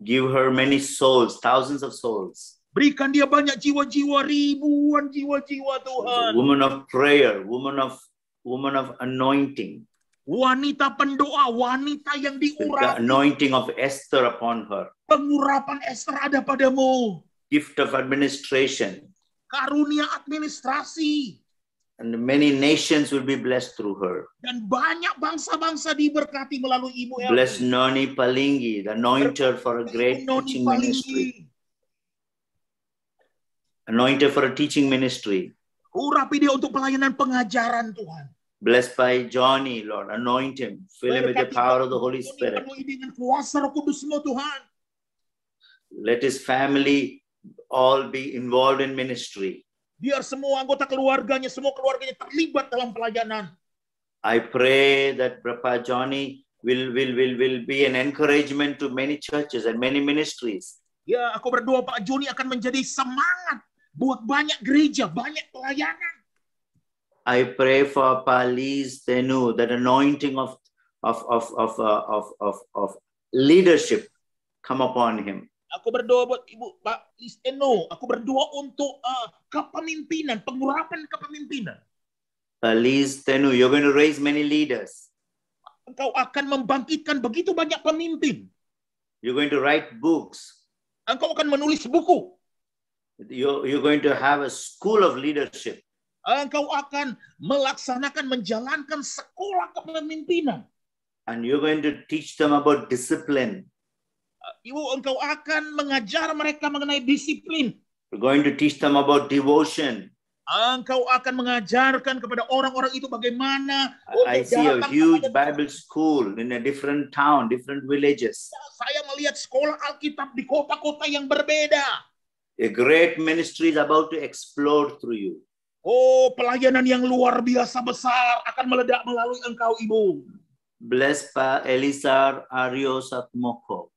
Give her many souls, thousands of souls. Berikan dia banyak jiwa-jiwa, ribuan jiwa-jiwa Tuhan. Woman of prayer, woman of anointing. Wanita pendoa, wanita yang The diurapi. anointing of Esther upon her. Pengurapan Esther ada padamu. Gift of administration. Karunia administrasi. And many nations will be blessed through her. Dan banyak bangsa-bangsa diberkati melalui Ibu Elvi. Bless Noni Palingi, the anointed for a great Noni teaching Palingi. ministry. Anointed for a teaching ministry. Urapi dia untuk pelayanan pengajaran Tuhan. Blessed by Johnny, Lord. Anoint him. Fill him with the power of the Holy Spirit. Penuhi dengan kuasa Roh Kudus-Mu Tuhan. Let his family all be involved in ministry. Biar semua anggota keluarganya, semua keluarganya terlibat dalam pelayanan. I pray that Brapa Johnny will be an encouragement to many churches and many ministries. Ya, aku berdoa Pak Joni akan menjadi semangat buat banyak gereja, banyak pelayanan. I pray for Pali's Tenu, that anointing of leadership come upon him. Aku berdoa buat Ibu Pak Listeno. Aku berdoa untuk kepemimpinan, pengurapan kepemimpinan. Pali's Tenu, you're going to raise many leaders. Engkau akan membangkitkan begitu banyak pemimpin. You're going to write books. Engkau akan menulis buku. You're going to have a school of leadership. Engkau akan melaksanakan, menjalankan sekolah kepemimpinan. And you're going to teach them about discipline. Ibu, engkau akan mengajar mereka mengenai disiplin. You're going to teach them about devotion. Engkau akan mengajarkan kepada orang-orang itu bagaimana. I see a huge Bible school in a different town, different villages. Saya melihat sekolah Alkitab di kota-kota yang berbeda. A great ministry is about to explode through you. Oh, pelayanan yang luar biasa besar akan meledak melalui engkau, Ibu. Bless Pak Elisar Aryo Satmoko.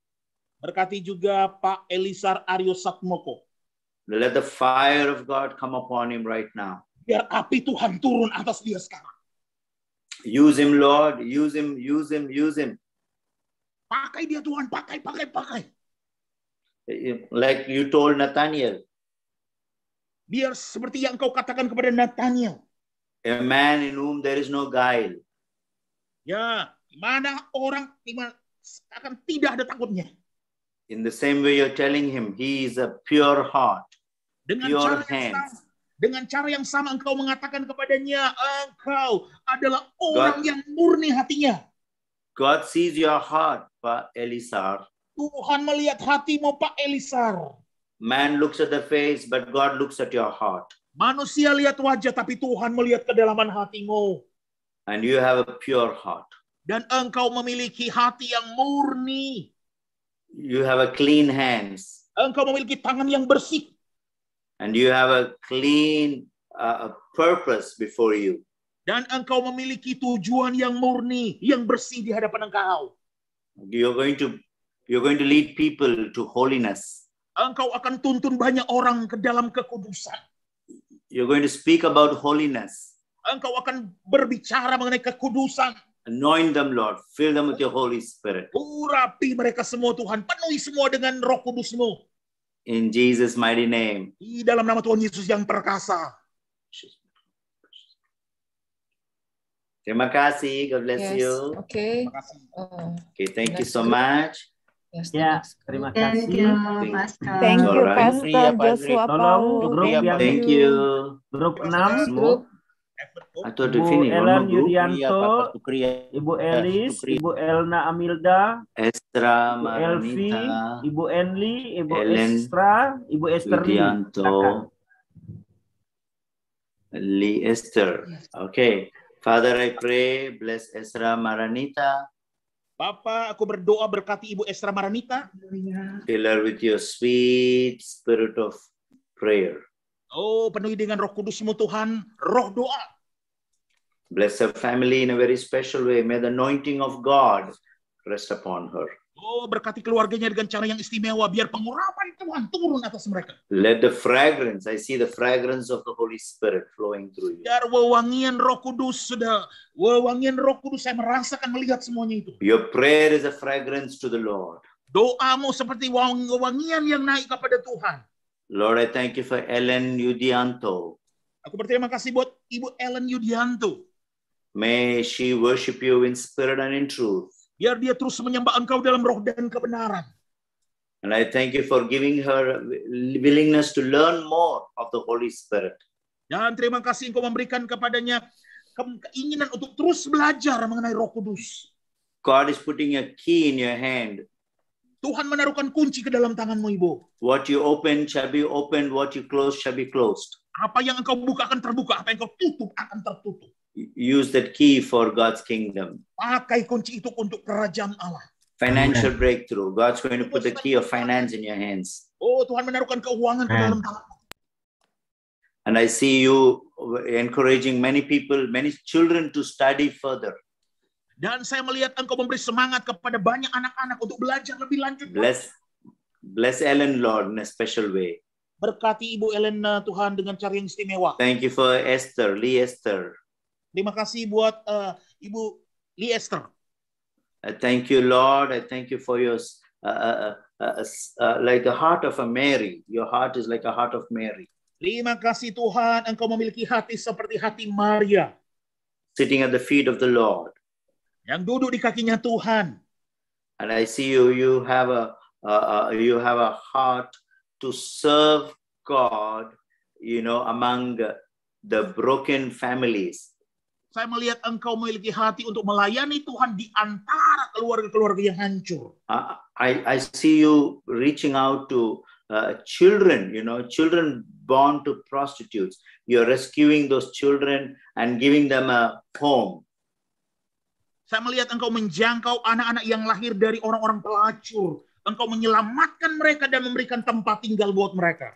Berkati juga Pak Elisar Aryo Satmoko. Let the fire of God come upon him right now. Biar api Tuhan turun atas dia sekarang. Use him, Lord. Use him, use him, use him. Pakai dia Tuhan, pakai. Like you told Nathaniel. Biar seperti yang engkau katakan kepada Nathaniel. A man in whom there is no guile. Ya, mana orang akan tidak ada takutnya. In the same way you're telling him, he is a pure heart, pure hands. Dengan cara yang sama engkau mengatakan kepadanya, engkau adalah orang yang murni hatinya. God sees your heart, Pak Elisar. Tuhan melihat hatimu, Pak Elisar. Man looks at the face, but God looks at your heart. Manusia lihat wajah, tapi Tuhan melihat kedalaman hatimu. And you have a pure heart. Dan engkau memiliki hati yang murni. You have a clean hands. Engkau memiliki tangan yang bersih. And you have a clean purpose before you. Dan engkau memiliki tujuan yang murni, yang bersih di hadapan engkau. You're going to lead people to holiness. Engkau akan tuntun banyak orang ke dalam kekudusan. You're going to speak about holiness. Engkau akan berbicara mengenai kekudusan. Anoint them, Lord. Fill them with your Holy Spirit. Urapi mereka semua Tuhan. Penuhi semua dengan Roh Kudus-Mu. In Jesus' mighty name. Di dalam nama Tuhan Yesus yang perkasa. Terima kasih. God bless Yes. you. Okay. Terima kasih. Okay, thank you so much. Yes, Ya, terima Thank kasih. you, Pastor. Thank you, Alright. Pastor Joshua Tolong Paul. grup yang Thank you. grup Terima 6, kasih. More? I thought we Ibu finished. One Ellen more group. Yudianto, Ibu Elis, Ibu Elna Amilda, Estra Ibu Elvi, Maranita, Ibu Enli, Ibu Ellen Estra, Ibu Esterli. Silakan. Widianto, Lee Esther. Okay. Father, I pray, bless Estra Maranita. Bapa, aku berdoa berkati Ibu Estra Maranita. Fill her with your sweet spirit of prayer. Oh, penuhi dengan Roh Kudus-Mu Tuhan, roh doa. Bless her family in a very special way. May the anointing of God rest upon her. Oh, berkati keluarganya dengan cara yang istimewa, biar pengurapan Tuhan turun atas mereka. Let the fragrance, I see the fragrance of the Holy Spirit flowing through you. Biar wewangian Roh Kudus, wewangian Roh Kudus, saya merasakan melihat semuanya itu. Your prayer is a fragrance to the Lord. Doamu seperti wewangian yang naik kepada Tuhan. Lord, I thank you for Ellen Yudianto. Aku berterima kasih buat Ibu Ellen Yudianto. May she worship you in spirit and in truth. Biar dia terus menyembah Engkau dalam roh dan kebenaran. And I thank you for giving her willingness to learn more of the Holy Spirit. Dan terima kasih Engkau memberikan kepadanya keinginan untuk terus belajar mengenai Roh Kudus. God is putting a key in your hand. Tuhan menaruhkan kunci ke dalam tanganmu, Ibu. What you open shall be opened, what you close shall be closed. Apa yang Engkau buka akan terbuka, apa yang Engkau tutup akan tertutup. Use that key for God's kingdom. Pakai kunci itu untuk kerajaan Allah. Financial breakthrough. God's going to put the key of finance in your hands. Oh, Tuhan menaruhkan keuangan ke dalam tanganmu. And I see you encouraging many people, many children to study further. Dan saya melihat Engkau memberi semangat kepada banyak anak-anak untuk belajar lebih lanjut. Bless Ellen, Lord, in a special way. Berkati Ibu Ellen, Tuhan, dengan cara yang istimewa. Thank you for Esther, Lee Esther. Terima kasih buat Ibu Lee Esther. Thank you, Lord. I thank you for your, like the heart of a Mary. Your heart is like a heart of Mary. Terima kasih Tuhan, Engkau memiliki hati seperti hati Maria. Sitting at the feet of the Lord. Yang duduk di kakinya Tuhan. And I see you have a heart to serve God, among the broken families. Saya melihat Engkau memiliki hati untuk melayani Tuhan di antara keluarga-keluarga yang hancur. I see you reaching out to children, children born to prostitutes. You're rescuing those children and giving them a home. Saya melihat Engkau menjangkau anak-anak yang lahir dari orang-orang pelacur. Engkau menyelamatkan mereka dan memberikan tempat tinggal buat mereka.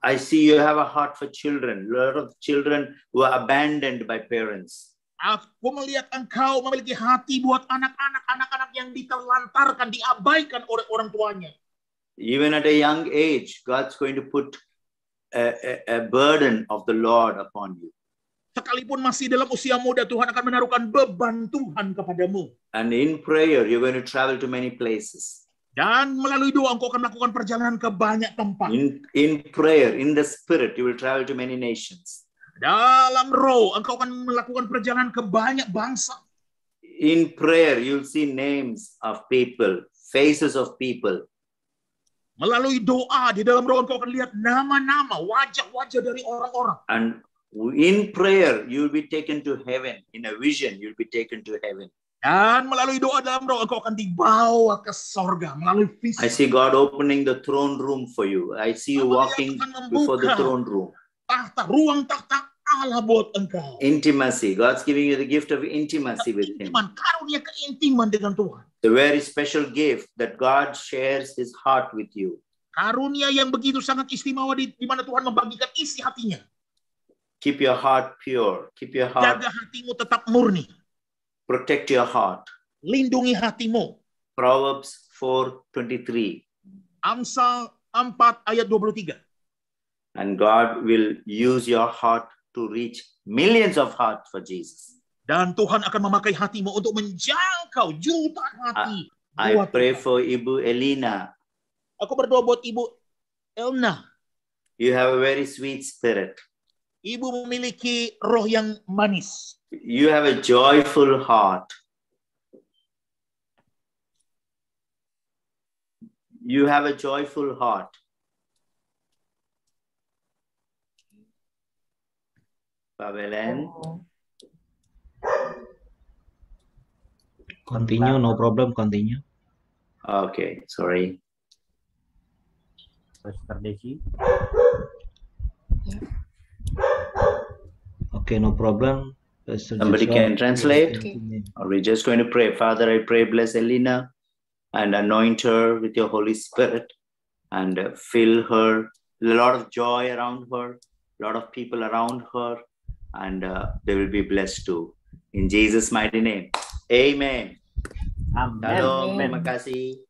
I see you have a heart for children. A lot of children who are abandoned by parents. Aku melihat Engkau memiliki hati buat anak-anak yang ditelantarkan, diabaikan oleh orang tuanya. Even at a young age, God's going to put a burden of the Lord upon you. Sekalipun masih dalam usia muda, Tuhan akan menaruhkan beban Tuhan kepadamu. And in prayer, you're going to travel to many places. Dan melalui doa, Engkau akan melakukan perjalanan ke banyak tempat. In prayer, in the spirit, you will travel to many nations. Dalam roh, Engkau akan melakukan perjalanan ke banyak bangsa. In prayer, you'll see names of people, faces of people. Melalui doa, di dalam roh Engkau akan lihat nama-nama, wajah-wajah dari orang-orang. And in prayer, you'll be taken to heaven. In a vision, you'll be taken to heaven. Dan melalui doa dalam roh, Engkau akan dibawa ke sorga. Melalui visi. I see God opening the throne room for you. I see you walking before the throne room. Ruang tahta Allah buat Engkau. Intimacy. God's giving you the gift of intimacy with Him. Karunia keintiman dengan Tuhan. The very special gift that God shares His heart with you. Karunia yang begitu sangat istimewa di mana Tuhan membagikan isi hatinya. Keep your heart pure. Keep your heart. Jaga hatimu tetap murni. Protect your heart. Lindungi hatimu. Proverbs 4:23. Amsal 4 ayat 23. And God will use your heart to reach millions of hearts for Jesus. Dan Tuhan akan memakai hatimu untuk menjangkau jutaan hati. I buat pray Tuhan. for Ibu Elina. Aku berdoa buat Ibu Elna. You have a very sweet spirit. Ibu memiliki roh yang manis. You have a joyful heart. You have a joyful heart. Pavelen. Continue, no problem, continue. Okay, sorry. Sister Desi. Okay, no problem. Pastor Somebody Joshua, can translate? continue. Or we're just going to pray. Father, I pray, bless Elena and anoint her with your Holy Spirit and fill her, a lot of joy around her, a lot of people around her, and they will be blessed too. In Jesus' mighty name. Amen. Amen. Shalom. Amen. Terima kasih.